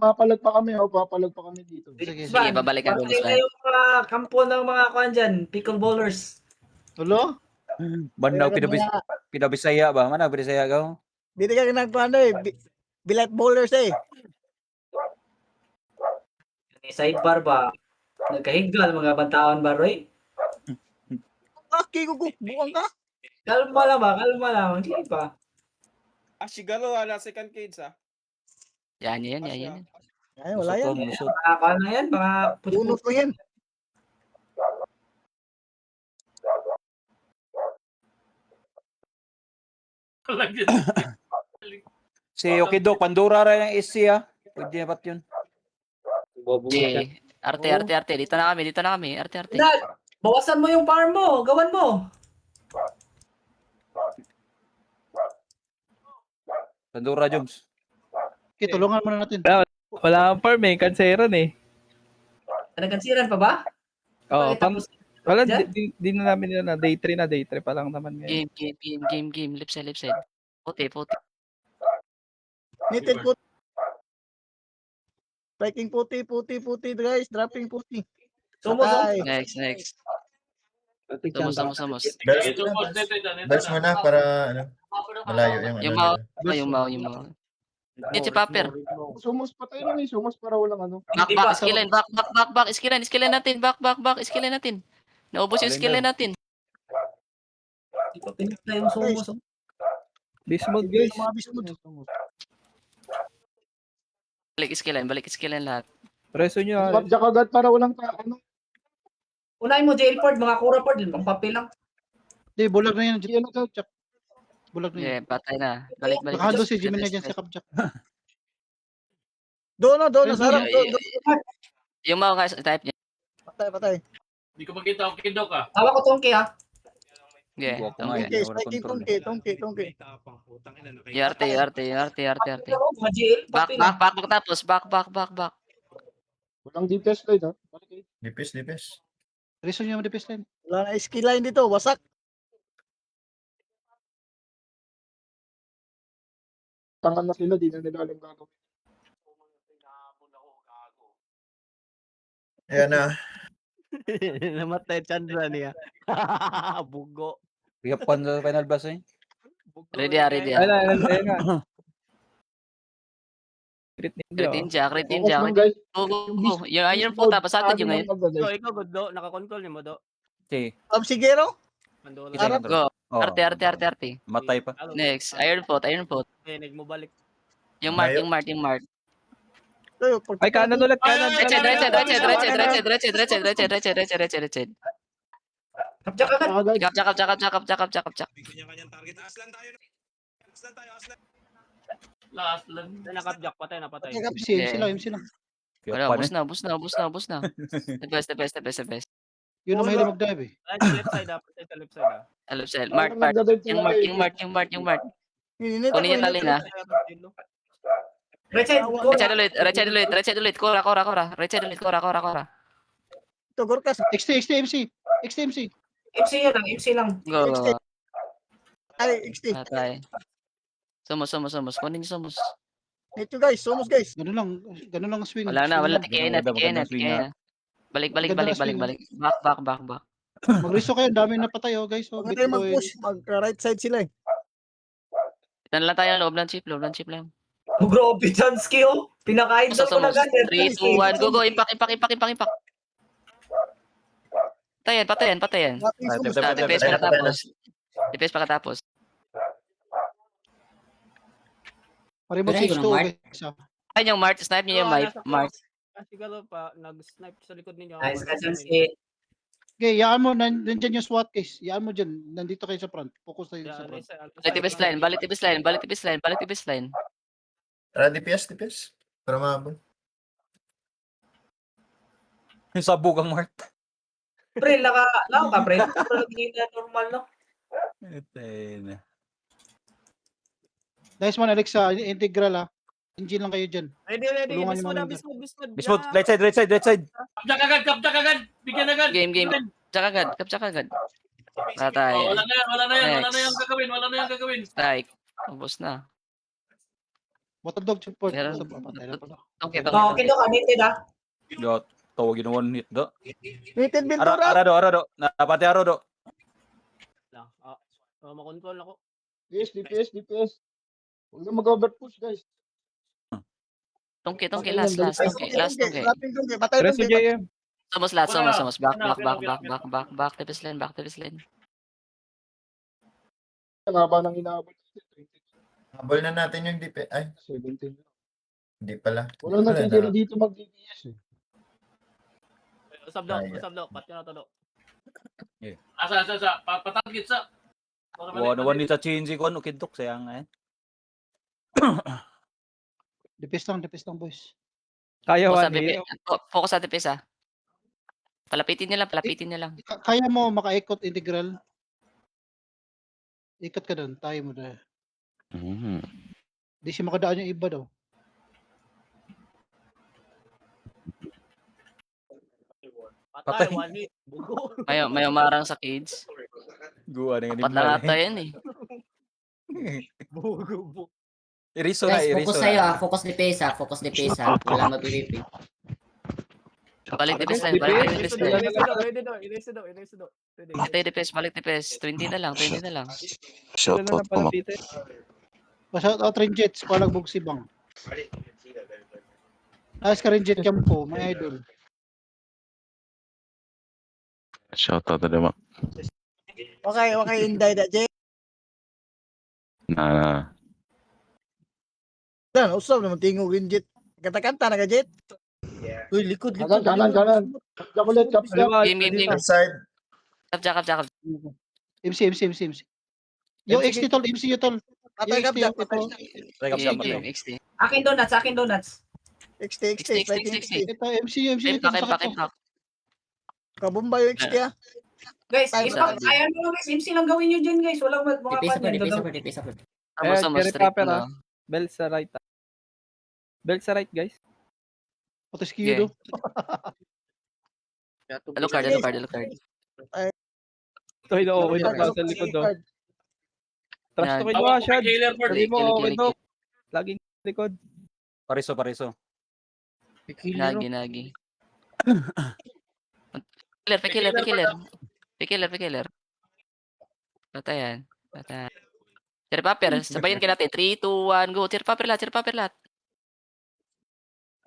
Mapalag pa kami dito. Sige. Sige, babalik ka doon. Pati kayo mga kampo ng mga kuhan dyan. Pickle bowlers. Tulo? Bandaw pinabisaya ba? Mana pinabisaya ka? Dito ka nagkuhan eh. Bilat bowlers eh. Sidebar ba? Nagkahigal mga bantaon ba, Roy? Kiko, buwang ka. Kalma lang. Hindi pa. Sigalo, second kids Yan. Ay, wala yan. Mga kuhan na yan. Mga Bunot ko yan. Si Okidok, Pandora ra yung SC ah. Pwede na ba't yun? Okay. Arte. Dito na kami. Arte. Dad, bawasan mo yung farm mo. Gawan mo. Pandora Jones. Okay, tulungan muna natin. Wala kang farm kanseran Nagkansiran pa ba? Wala, di na namin yun day 3 pa lang naman ngayon. Game. Left side. Puti. Nitel puti. Viking puti guys. Dropping puti. Sumo. Next. Sumos. Burst Ito na, po, burst. dito na. Burst mo na para ano, malayo yung ano Yung nila. yung mau. Yan si Paper. Sumos patay na ni. Sumos para walang ano. Back, skillin, back, skillin natin, back, skillin natin. Naubos yung skillin natin. Di pa pinipla yung sumos. Beast mode, guys. Mga bismod. Balik skillin lahat. Preso nyo. Babjak agad para walang ano. Unahin mo, Jailford, mga Kura Ford, yung pampapel lang. Hindi, bulag na yan. Ano ka, Jack? Bulag na yan. Yeah, patay na. Balik. Nakahando si Jimmy na dyan sa Kapjak. Doon na, sa harap. Yung mau nga type niya. Patay. Hindi ko makita ang kindok ah. Hawak ko tongki ha. Yeah. Tongke, spiking tongke. Yarte. Mga jail, Back tapos. Back. Walang DPS line ha. Dipis. Reason nyo yung defense line. Wala na skill line dito, wasak. Tangan na sila, di na nila alam gagawin. Ayan na. Namatay Chandra niya. Bugo. Pihap pa sa final boss eh. Ready. Ayun na. Crit ninja. Crit ninja. Guys. Go. Yung iron po tapos atin yung ngayon. Ikaw good do, nakakontrol ni mo do. Si. Sigero? Mandola. Harap. Go. Oh, Arte. matay pa. Next. Iron pot. Nagmo balik. Yung mark. Ay, kanan ulit. Diretso. Kapjak agad. Kapchak. Last lang. Nakapjak, patay. MC lang. Wala, ubos na. The best. Yun ang mahilig mag-dive eh. Ay, sa left side, patay sa left side. Left side. Mark. Yung mark. Kunin niya tali na. Right side, Right side ulit. Kora. Right side ulit, Kora. Ito, Gorkas. XT, MC. MC lang. Go. Ay, XT. Patay. Sumos. Kunin niyo sumos. Ito guys, sumos guys. Ganun lang ang swing. Wala na. Tikayin na. Balik. Back. Mag-reso kayo, dami na patay oh guys. Oh, Huwag na tayo mag-push. Mag-right side sila eh. Itan lang tayo, loob ng chip lang. Grabe, Chansky oh. Pinaka-idol ko na ganyan. 3, 2, 1, go. Impact. Patayan. DPS pa katapos. Pare mo Pero switch yun, to Mark. guys. ah. Ay, yung Mark. Snipe niyo yung Mark. Siguro pa, nag-snipe sa likod ninyo. Nice ka, Chansky. Okay, yaan mo, nandyan yung SWAT case. Yaan mo dyan, nandito kayo sa front. Focus tayo sa front. Balik TPS line. Tara, DPS. Para mahabol. Yung sabog ang Mart. Pre, laka ka, pre. Pero hindi na normal, no? Nice man, Alex, sa integral ah. Engine lang kayo dyan. Ready. Tulungan niyo mga Bismod, right side. Kapjak agad. Bigyan agad. Game. Kapchak agad. Patay. Wala na yan Next. gagawin. Strike. Ubos na. Water dog support. Meron. Patay na pala. Okay. Okay, do, committed ha. Yo, tawagin mo one hit do. Rated Ventura. Arado. Napati arado. lang. Makontrol ako. DPS. Huwag na mag-overpush guys. Tongke. Last tongke. Lapin tongke. Patay Preso tongke. JM. Sumos. Back. TPS line. Haba ng inaabot. Habol na natin yung DPS. Ay, 17. hindi pala. Wala na titira dito mag-DPS eh. Usab do. Pati na to do. Asa. Patagit sa. One hit sa change ko ano kidok sayang eh. Depes lang boys. Kaya Focus sa TPS ah. Palapitin niya lang. Kaya mo maka-ikot integral. Ikot ka doon, tayo mo na. Di siya makadaan yung iba daw. Patay, one hit. Bugo. May umarang sa kids. Guwa na Apat na ata yan eh. Bugo. Iriso na. Guys, focus sa'yo ha. Focus DPS ha. Wala mag-PVP. Balik defense line, balik defense line. Balik defense, balik defense. 20 na lang, 20 na lang. Sila na lang palapitin. Pa-shout out rin Jets, palagbog si Bang. Ayos ka rin Jet Campo, may idol. Shoutout na naman. Okay, Inday da, Jet. Na. Dan, usap naman tingog yung Jet. Kanta-kanta na ka, Jet. Uy, likod. Kanan. Chocolate, caps Kaliwa, Game. Left side. Jacob. MC. Yung XT tol, MC yung tol. Patay ka, Jack. Game, XT. Akin donuts. XT. Ito, MC yung Impact. Kabumba yung XT, ah. Guys, Time impact. Ayan mo guys, MC lang gawin nyo dyan guys. Walang mga Dipis pan. ako. Somos Jerry strict Popper, na. Bell sa right. Bell sa right, guys. Patos kiyo. Alucard. Ito, okay na sa likod, do. Trust Yan. ko kayo, Ashad. Killer for Sabi mo, Kill. okay, do. Laging likod. Pariso. Nagi. Killer. Patayan. Cherry Popper, sabayan ka natin. 3, 2, 1, go. Cherry Popper lahat.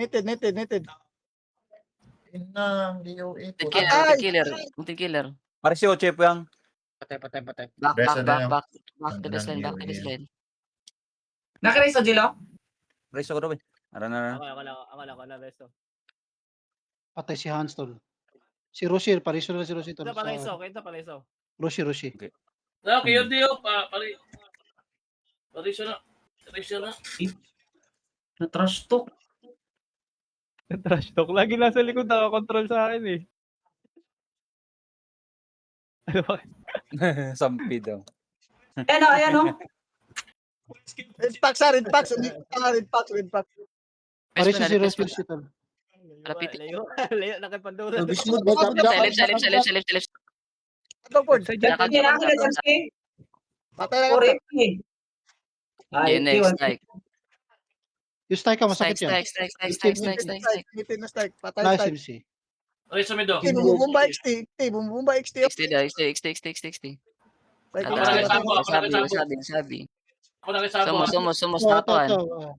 Netted. Inang, DOA. Multi killer. Pariso, chip yang. Patay. Back to Ang this line. ganda. Nakiray sa Jilo? Pariso ko daw eh. Ara. Ako na, beso. Patay si Hans tol. Si Rocher, pariso na si Rocher tol. Palaiso. Rocher. Okay, yun Dio. Pariso na. Na-trash talk. Trash talk. Lagi nasa likod, nakakontrol sa akin, eh. Ano ba? Sampi daw. Ayan o. Red Pax. Pariso si Rocher tol. Lapit. Layo na kay Pandora. Left. Atong Ford. Sa dyan. Hindi na ako na dyan, Ski. Patay na ka. Correct eh. Yeah, next strike. Yung strike ka, masakit yan. Strike. Nitid na strike. Patay Nice strike. MC. Pariso mi do. Bumumba XT. XT. Strike Ako na na strike. Sabi. Ako nakisama. Somos tatuan. Oh,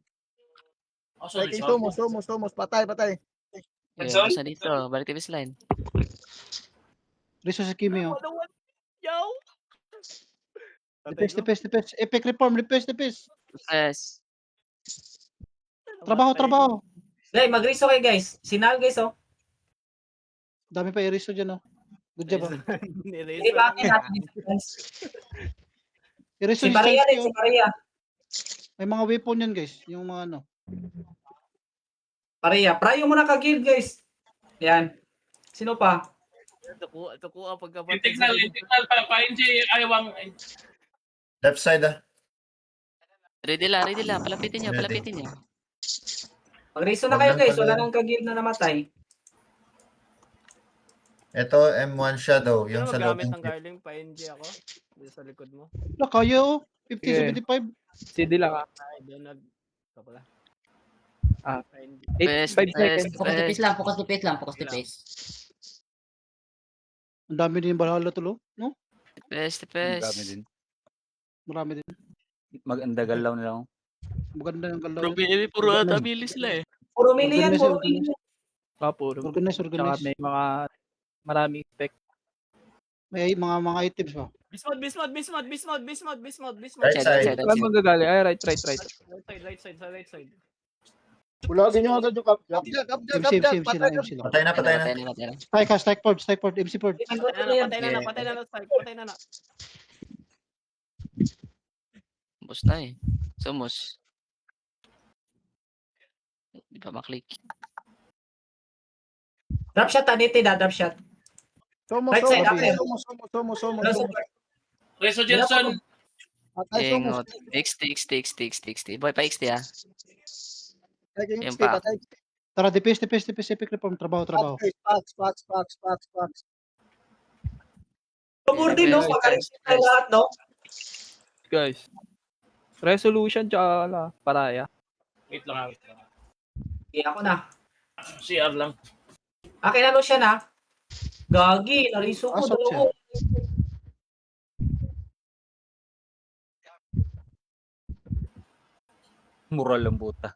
sorry. Somos. Patay. Sa dito, balik TV line. Riso si Kimi oh. Yo. Depes. Epic reform, depes. Yes. Trabaho. Guys, mag-riso kayo guys. Sinal guys oh. Dami pa i-riso dyan oh. Good job ah. Hindi ba akin natin guys. I-riso Si Maria din, si Maria. May mga weapon yan guys. Yung mga ano. Maria, prayo mo na ka-guild guys. Yan. Sino pa? Tuko ang pagkapatid. Integral pa-NG ayawang. Left side ah. Ready lang. Palapitin niyo. Mag-riso na kayo guys. Wala nang ka-guild na namatay. Ito, M1 Shadow. Yung sa loob Gamit ng ng Garling, pa-NG ako. Dito sa likod mo. Wala kaya oh. 50, Yeah. 75. CD lang, ah. Ay, doon ito pala. Ah. Pa-NG. 5 seconds. Focus dipis. Ang dami din yung Valhalla tulo. No? Best. Dami din. Marami din. Mag-andagal lang nila ako. Maganda yung galaw. Puro ata bilis sila eh. Puro mili yan, puro Organize. mili. Puro. Organize. Tsaka may mga maraming spec. May mga items pa. Bismod. Right side. Saan magagali? Ay, right. Right side. Wala din yung agad yung kapjak. MC lang. Patay na. Strike Ford, MC Ford. Patay na. Bus na eh. Somos. Di pa maklik. Drop shot, drop shot. Right side, okay. Somos. Reso Jensen. Patay somos. XT. Boy, pa XT ah. Yung Yan pa. Tara, depes, epic reform, trabaho. Pax. Pabor din, no? Pagkalisin tayo lahat, no? Guys. Resolution tsaka paraya. Wait lang. Okay, ako na. CR lang. Akin ano siya na? Gagi, nariso ko. Asok siya. Dalawa. Mural lang puta.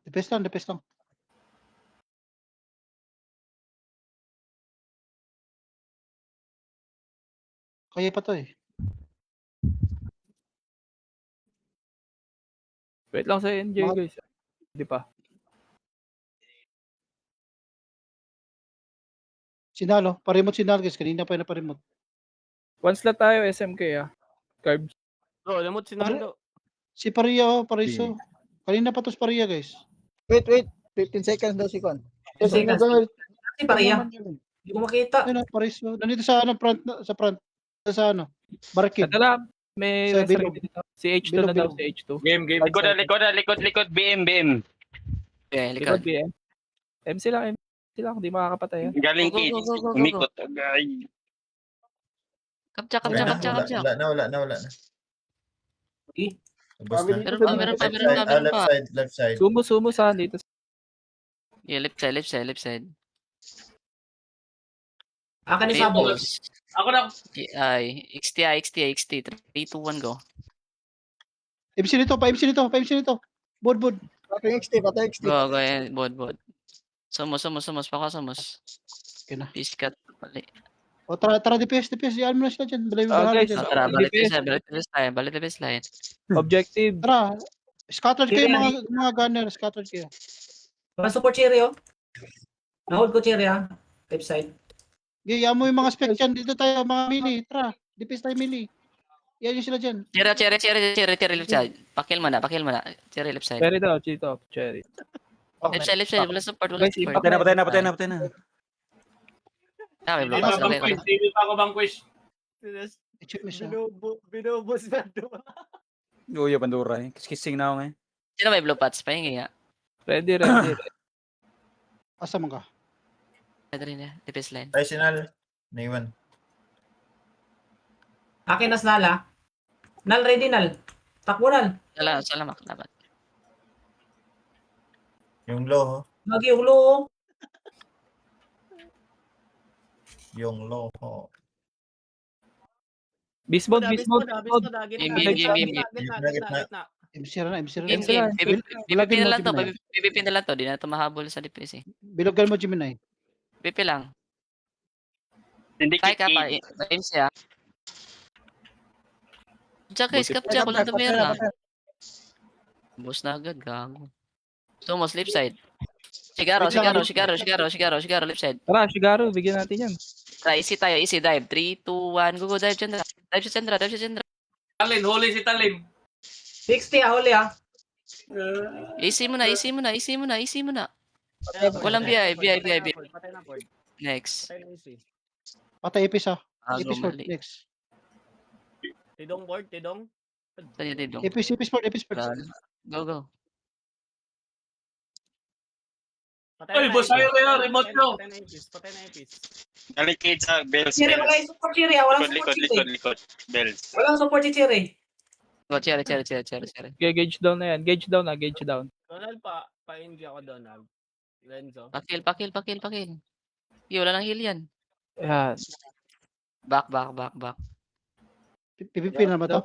Depes lang, depes lang. Kaya pa to eh. Wait lang sa NJ, Mga- guys. Hindi pa. Sinalo, parimot sinalo guys. Kanina pa na parimot. One slot tayo, SMK ah. Carbs. Bro, lamot sinalo. Si Paria, Pariso. Kanina pa to si Paria guys. Wait, wait. 15 seconds daw si Kon. 10 seconds. Si Paria. Hindi ko makita. Ayun, Pariso. Nandito sa ano, front, sa front. Sa ano, Barakid. Ito lang. May Sa reserve bilog. dito. Si H2 na daw, Bilog. si H2. Game. Likod na, BM. Okay, Likod likod. BM. MC lang, MC lang. Hindi makakapatay yan. Galing Go, go, go, go, go, Umikot. Kapcha, Okay na, kapcha, kapcha, kapcha. wala na. Eh, Ubus na. Meron pa, meron pa, meron pa, meron pa. Left side. Sumo sa dito. Yeah, left side, left side, left side. akin ni Sabo. Tables. Ako na. XTI, 3, 2, 1, go. MC nito, pa-MC nito. Bod. Patay XT. Go, go, bod. Somos, pako somos. Okay na. Peace cut. Bali. O tara, DPS. Yan mo na sila dyan. Balay mo Okay, dyan. Tara, balik DPS. balik best line. Objective. Tara, scattered kayo mga gunner. Scattered kayo. Mga support cherry, oh. Nahold ko cherry, ah. Left side. Gaya mo yung mga spec dyan. Dito tayo, mga melee. Tara, DPS tayo melee. Yan yung sila dyan. Cherry left side. Pakil mo na. Cherry left side. Cherry daw, Chito. Cherry. Left side. Wala support, Guys, support. Patay na. Ah, may Hindi block. pa Okay, bang quiz. Hindi pa ako bang quiz. I-check mo siya. Binubos na doon. Uyo, Pandura. Kissing na ako ngayon. Sino may blue pots? Pahingi nga. Ready. Asa mo ka? Pwede rin niya. Defense line. Tayo sinal. Naiwan. Akin na Snala. Nal, ready, Nal. Takbo, Nal. Salamat. Dapat. Yung low, Lagi yung low. Yung low. Beast mode. Game. MC na. Game. PVP na lang to. PVP na lang to. Di na to mahabol sa DPS eh. Bilogan mo, Gemini. PVP lang. Hindi Kaya ka pa. MC ah. Tsaka kapcha. Kulang to meron. Boss na agad. Gago. Somos left side. Sigaro, left side. Tara, Shigaro, bigyan natin yan. Try, easy tayo, easy dive. 3, 2, 1, go, dive, Chandra. Dive si Chandra. Huli si Talin. 60, ah, huli, ah. Easy mo na. Walang BI. Next. Patay Epis ha. Ah, Epis board. mali. Next. Tidong. Saan yun dito? Epis board. Go. Ay, boss, ayaw kayo. Remote nyo. Patay na Epis. Nalikid sa bells. Cherry, wala yung support cherry, ah. Walang support cherry. Likod. Bells. Walang support si cherry. Go, cherry. Okay, gauge down na yan. Gauge down. Donald pa-NG ako, Donald. Lenzo. Pakil. Wala nang heal yan. Yan. Back. PVP na ba to?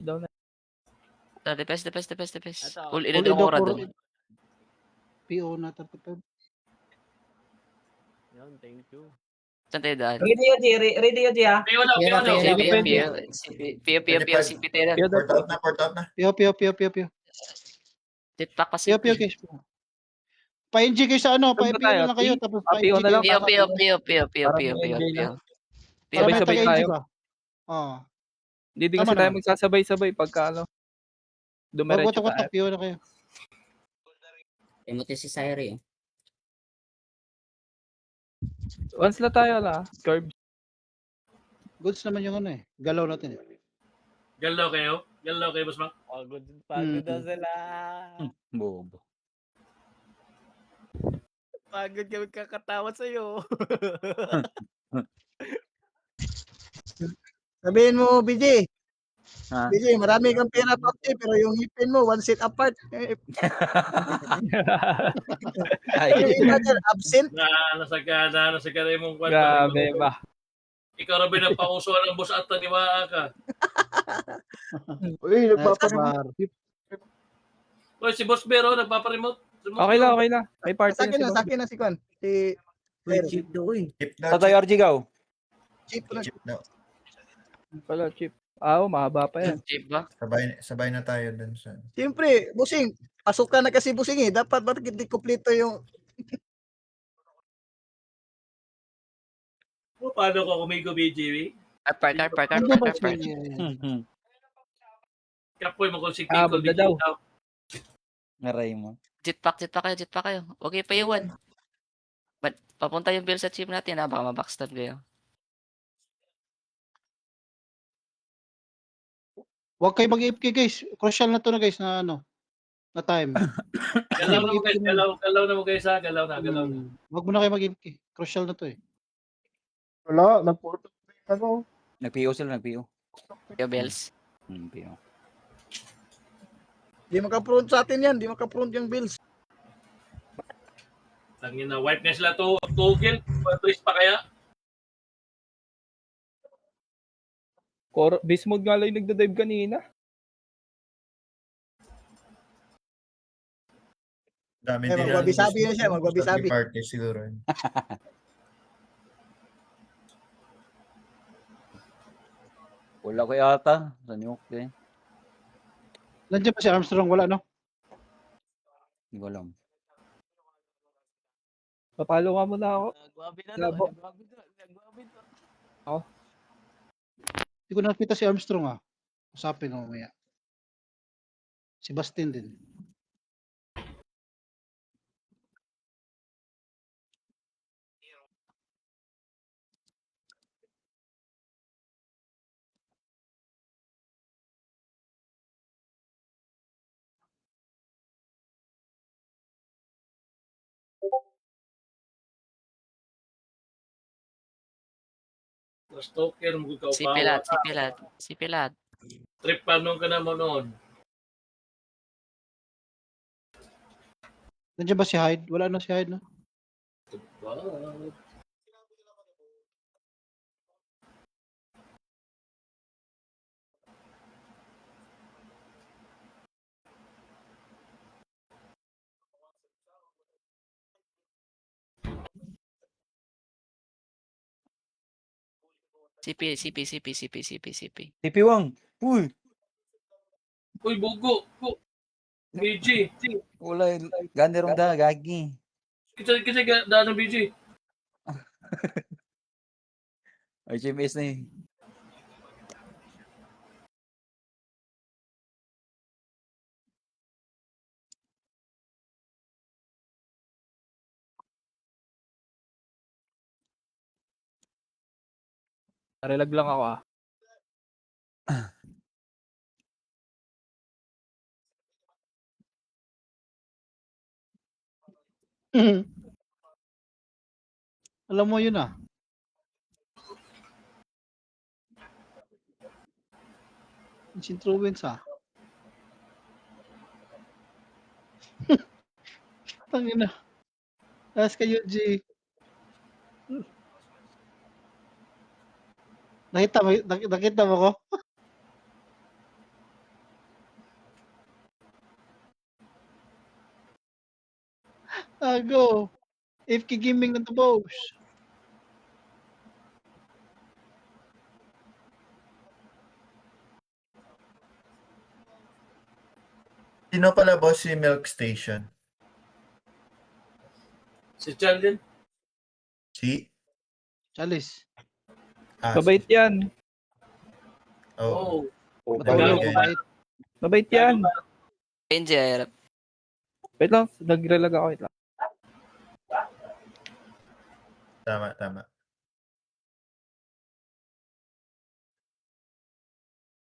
Down na. Depes. Ito. Ul, ina mo ora doon. PO na tapos. Yun, thank you. Saan tayo daan? Ready yun, cherry. Ready yun, ah. Ayaw na. Pio, CPT na. Port out na. PO. Tip-pack pa PO guys. Pa-NG kayo sa ano, pa-NG na lang kayo. Tapos PO na lang. Pio. Sabay-sabay tayo. Oo. Hindi kasi Tama tayo naman. magsasabay-sabay pagka ano. Dumiretso tayo. Watak, PO na kayo. Emote si Sairi. Once na tayo la. Curve. Goods naman yung ano eh. Galaw natin eh. Galaw kayo, boss Mang. Pagod Mm. na sila. Bobo. Pagod kami kakatawa sa'yo. Sabihin mo, BJ. Ha? BJ, marami kang pera Papsi, pero yung ngipin mo, one set apart. Yung iba dyan, absent. Nasa ka rin mong Grabe ba? Ikaw rin pinapausuan ng boss at taniwaa ka. Uy, Bar. Uy, si Boss Bero, nagpaparemote. Okay lang, okay lang. May party Sa akin na na, sa akin na si Kwan. Si Chip daw eh. Chip daw, Tatay RG gaw. Chief na. chip daw. Pala, chip. Mahaba pa yan. Chip ba? Sabay na tayo dun sa... Siyempre, busing. Pasukan na kasi busing eh. Dapat bakit hindi kumpleto yung... Paano ko kumigo, BGB? Park. Kapoy mo kung si Abot na daw. Ngaray mo. Jetpack kayo. Huwag kayo paiwan. Papunta yung bill sa chip natin, baka mabackstab kayo. Huwag kayo mag-AFK guys. Crucial na to na guys na ano. Na time. Galaw na mo guys, galaw na mo guys ha, galaw na. Huwag mo na kayo mag-AFK. Crucial na to eh. Wala, nag-porto. Ano? Nag-PO sila, nag-PO. Yung bells. PO. Di maka-front sa atin yan. Di maka-front yung bills. Tangin na, wipe na sila to kill. Twist pa kaya? Beast mode nga lang yung nagda-dive kanina. Dami Eh, din magbabisabi na siya, magbabisabi. Party siguro. Wala ko yata. Sa New York eh. Nandiyan pa si Armstrong? Wala no? Hindi ko alam. Papalo nga muna ako. Labo. Hindi ko nakita si Armstrong ah. Usapin ko mamaya. Si Bastin din. Stalker mo ka Si Pilat. Trip pa nung ka na mo noon. Nandiyan ba si Hyde? Wala na si Hyde no? Wow. CP. TP Wang. Uy. Uy, bugo. BG. Wala. Gani ron da. Gagi. Kasi daan ng BG. HMS na eh. Relag lang ako Alam mo yun ah. Intruwins ah. Tangina. Taas kayo, G. Nakita mo ko? Go. AFK Gaming na to, boss. Sino pala boss si Milk Station? Si Chan din. Si? Chalice. Mabait yan. Oh. Matulog, Okay. mabait. Mabait yan. Ranger. Wait lang. Nag-relag ako. Wait lang. Tama.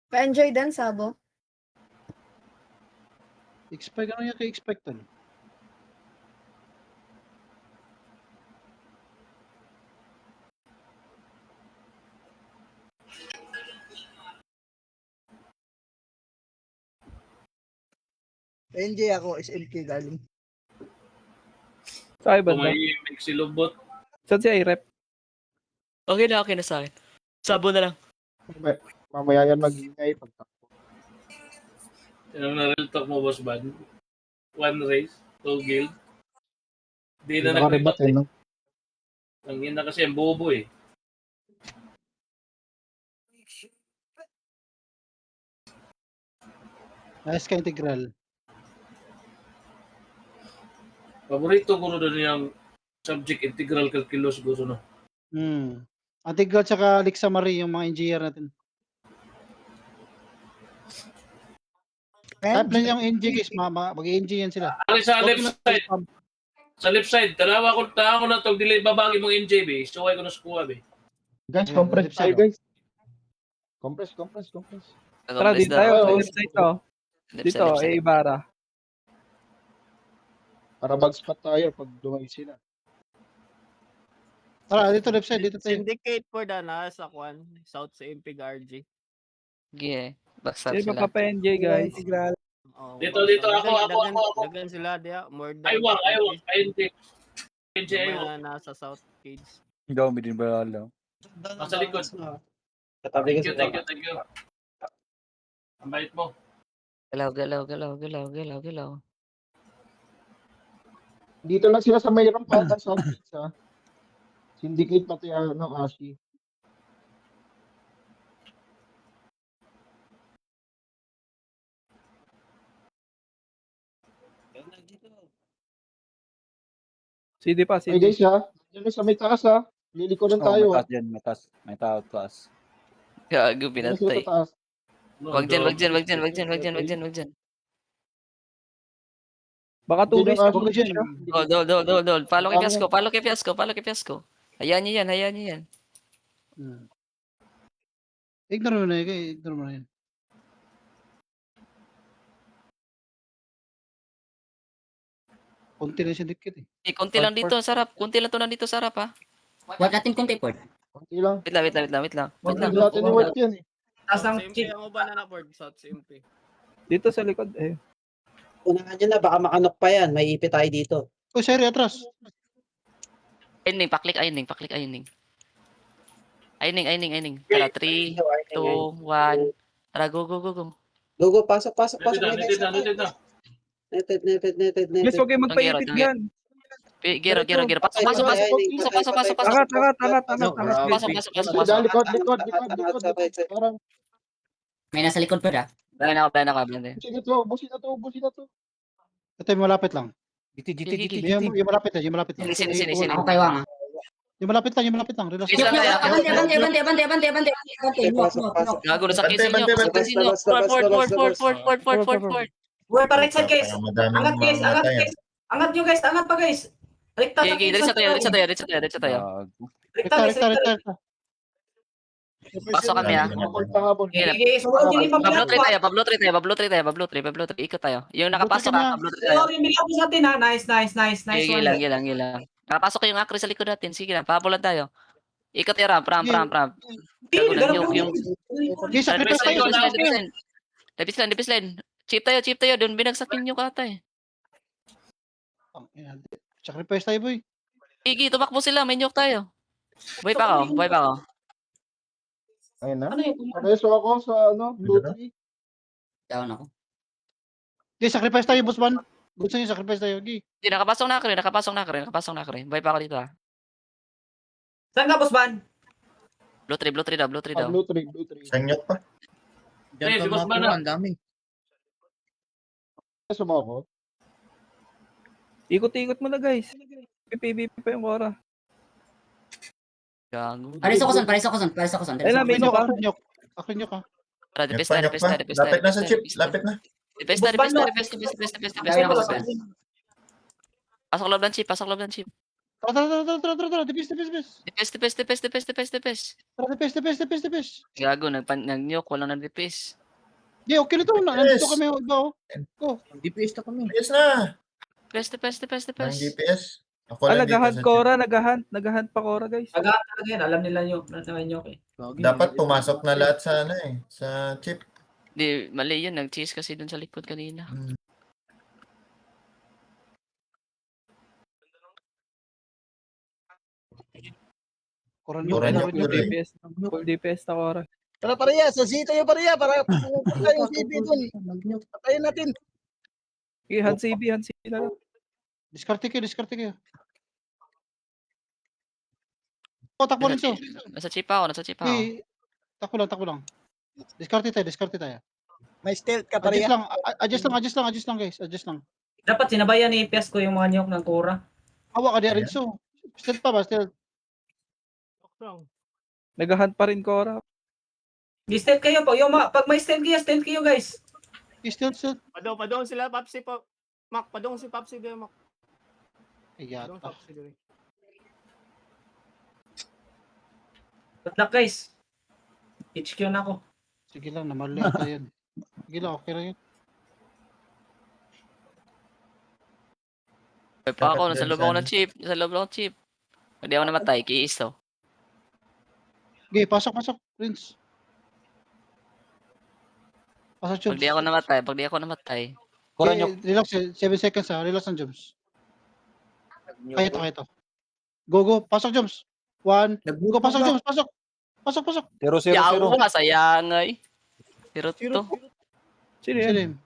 Pa-enjoy din, Sabo. Expect ano yung ka-expect nun? NJ ako, SMK galing. Sa iba na. Tumahimik si Lubot. Saan si Irep? Okay na sa akin. Sabo na lang. Mamaya yan mag-ingay pagtakbo. Anong na-real talk mo, Boss Bad? 1 race, 2 guild. Di na Nakaribat nag-rebat eh, no? Ang ina kasi ang bobo eh. Nice ka integral. Paborito ko na doon yung subject integral calculus gusto na. Integral tsaka Lixa Marie, yung mga engineer natin. Type lang yung NG guys, mag-NG yan sila. Ari sa left side. Sa left side, tanawa ko na to delay babagi mong NJB. Suway ko na skuha be. Guys, Ayun, compress left tayo, side. guys. Compress. Tara, din tayo. Sa left side to. Dito, Ibarra. Para mag-spot tayo pag dumay sila. Tara, dito left side, dito tayo. Syndicate for the sa Kwan, South sa Impig RG. Sige. Basta Sino sila. pa pa-NJ, guys? Oh, Dito, ako. Dagan sila dia, more than Aywang, NJ. NJ May aywang. na nasa South Cage. Ikaw, may din ba alam? Nasa likod. Katabi Thank you. Ang bait mo. Galaw. Dito lang sila sa may rampatan sa pizza. Syndicate pati Ashi. CD pa, Hey CD. guys ha, dyan sa may taas ha. Lilikodan tayo ha. May taas taas. Gago, Dyan sila pinatay. sa taas. Wag dyan. Baka 2 days Dyan ako yung dyan. Ashi. Dol. Follow kay Fiasco. Hayaan niyo yan. Ignore mo na yan. Konti na siya dikit eh. Konti lang dito, sarap. Konti lang to nandito, sarap ha. Huwag natin kung report. Konti lang. Wait lang. Hindi natin i-work yan eh. Taas ng SMP chip. ang uba na board, South SMP. Dito sa likod eh. Unahan nyo na, baka makanok pa yan. May ipit tayo dito. Oh, sorry, atras. Ayning. Tara, 3, 2, 1. Tara, go. Logo, pasok. Netted na. Neted. Guys, huwag kayo magpaipit Tangero. yan. Giro. Pasok. Pasok. Likod. Parang, May nasa likod pa da. Blind ako. busin na to. Ito yung malapit lang. Gigi. Yung malapit lang. Sini. Ako kay Wang. Yung malapit lang. Relax. Isa tayo. Abante. Gago na sa kisin nyo. Fort. Uy, pa-right guys. Parang madaming Angat guys, mamatayan. Angat nyo guys, angat pa guys. Rekta. Gigi, diretso tayo. Rekta. Pasok kami ha. Habol. Sige, sumunod yun yung Pablo 3 tayo. Ikot tayo. Yung nakapasok ha, Pablo 3 tayo. Sorry, may ako sa atin ha. Nice Sige one. lang. Nakapasok yung akri sa likod natin. Sige lang, pabulan tayo. Ikot yung ramp. Yung Okay, sacrifice tayo. Dipis line. Chip tayo. Doon binagsakin nyo kata eh. Sacrifice tayo, boy. Gigi, tumakbo sila. May nyok tayo. Buhay pa ako. Ayun na. Ano yun? Pareso ako sa blue tree. Down ako. Okay, sacrifice tayo, boss man. Gusto niyo sacrifice tayo, okay. Hindi, nakapasok na akri. Buhay pa ako dito ha. Saan ka, boss ban? Blue 3 daw. Blue tree. Sanyok pa. Eh, si Boss Mana. Pareso mo ako. Ikot-ikot mo na, guys. PPV pa yung Cora. Gago. Pares ako son. Ay, may Nyok, pa. Ako nyok ha. Tara, dipis Nyok pa. Lapit na sa chip. Lapit na. Dipis na. Pasok loob ng chip. Tara, dipis. Dipis. Tara, Gago, nag-nyok, walang nag-dipis. Yeah, okay na to. Nandito kami, iba, oh. DPS na kami. Yes na. Dipis. Ng DPS. Ako lang dito Nag-hunt sa Cora, nag-hunt pa Cora, guys. Agad talaga yan. Alam nila nyo. Okay. chip. Dapat pumasok na lahat sa sa chip. Di, mali yun. Nag-cheese kasi dun sa likod kanina. Koran Koran nyo. nyo, Full DPS. Full DPS na Cora. Tara pareha, sa sito yung pareha para pupunta yung CB dun. Patayin natin. Okay, Han CB na lang. Diskarte kayo. Takbo rin so. Nasa chip ako. Okay, takbo lang. Diskarte tayo. May stealth ka Adjust pareha. lang guys. Adjust lang. Dapat sinabayan ni Pias ko yung mga niyok ng Kura. Hawa ka di rin so. Stealth pa ba? Stealth. Nag-hunt pa rin Cora. Di-stealth kayo po. Pag may stealth kayo guys. Stealth. Padong sila, Papsi po. Mac, padong si Papsi doon, Mac. Ayan. Padong Papsi doon. Good luck guys. HQ na ako. Sige lang, namali ata yan. Sige lang, okay lang yun. Pa ako, nasa loob ako ng chip. Hindi ako namatay, kiis to. Okay, pasok, Prince. Pasok, Jones. Pag di ako namatay. Okay, relax, 7 seconds ha. Relax lang, Jones. Kaya to. Go. Pasok, Jones. 1. Go, pasok, Jones. Pasok. 0-0-0. Yaw ka, sayang ay. Pero to. Sino yan? Silim.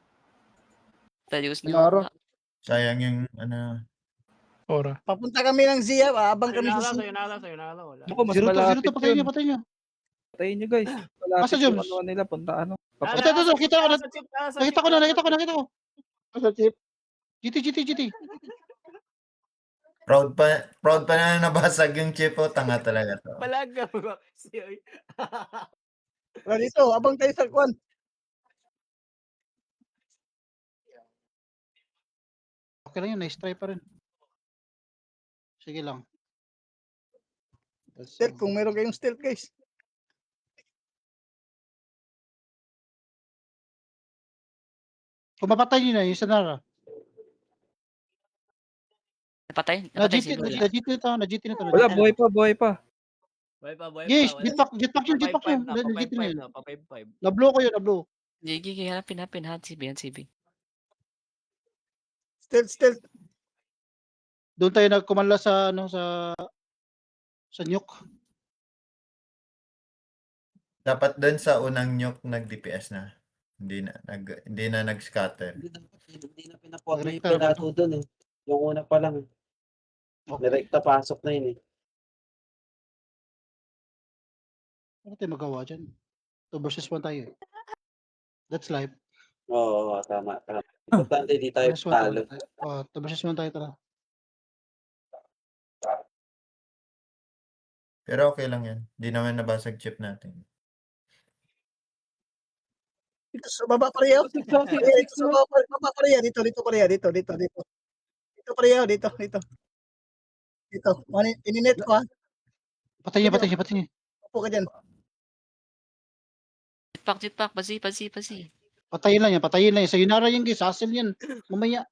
Tayo gusto Laro. nyo. Sayang yung ano. Cora. Papunta kami ng Zia, abang kami sa CB. Sayonara, wala. Ako, mas 0 malapit to, patay yun. nyo. Patayin nyo guys. Malapit Asa, yung James? ano nila. Punta ano. Ito, kita ko na. Nakita ko. Sa chip. GT. Proud pa na nabasag yung chip o. Tanga talaga to. Balaga mo. Wala dito, abang tayo sa kwan. Okay lang yun, nice try pa rin. Sige lang. Stealth, kung meron kayong stealth guys. Kung mapatay nyo na yung Sanara. Napatay Na-GT siguro. na to. Wala, buhay pa. Yes, jetpack yun. Na-GT na yun. Nablow ko yun. Gigi, hanapin. Han CB. Stealth. Doon tayo nagkumala sa nuke. Dapat doon sa unang nuke nag-DPS na. Hindi na nag-scatter. Hindi na pinapot Direkta, yung pinato doon eh. Yung una pa lang. Direkta pasok na yun eh. Ano tayo magawa dyan? 2 versus 1 tayo eh. That's life. Oo, tama. Importante di tayo Versus 1 talo. tayo. 2 versus 1 tayo tara. Pero okay lang yan. Hindi naman nabasag chip natin. Dito sa baba pareha. Dito sa baba pareha. Dito pareha. Dito pareha. Dito. Ininet ko ha. Patay niya. Upo ka dyan. Jetpack, pasi. Patayin lang yan. Sa Yunara yung guys, hassle yan. Mamaya.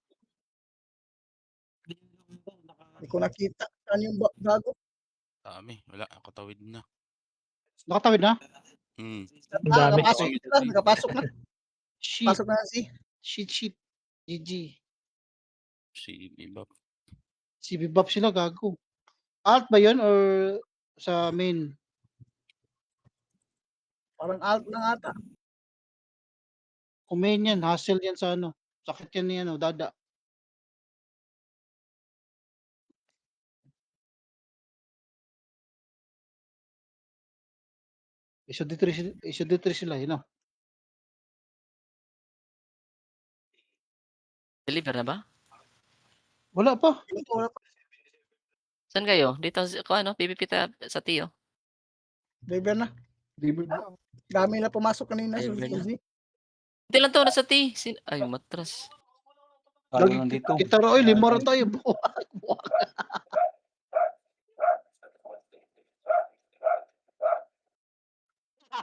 Hindi ko nakita. Saan yung bago? Dami, wala. Ako tawid na. Nakatawid na? Nakapasok na. Shit. Pasok na si. Shit. GG. Si Bebop. Si Bebop sila, gago. Alt ba yun or sa main? Parang alt na ata. Kung main yan, hassle yan sa ano. Sakit yan ni Dada. Isod 3 sila, yun. Deliver na ba? Wala pa. Saan kayo? Dito, PVP sa Tio. Driver na. Dami na pumasok kanina. Driver na. Suzy. Hindi lang to, nasa T. Ay, matras. Kita ro, lima rin tayo.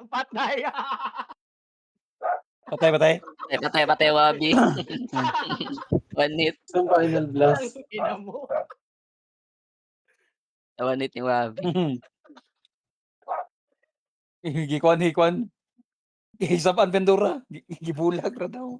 Patay. Patay. Wabi. 1 hit. Isang final blast. Ina mo. 1 hit ni Wabi. Hikwan. Isapan pendura. Gibulag ra daw.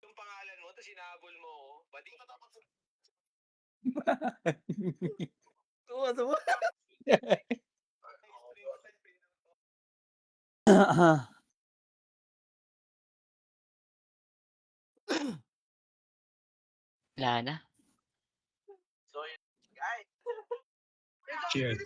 Yung pangalan mo, tapos sinabol mo, pwede ka tapos. Suwa. Wala na. Cheers.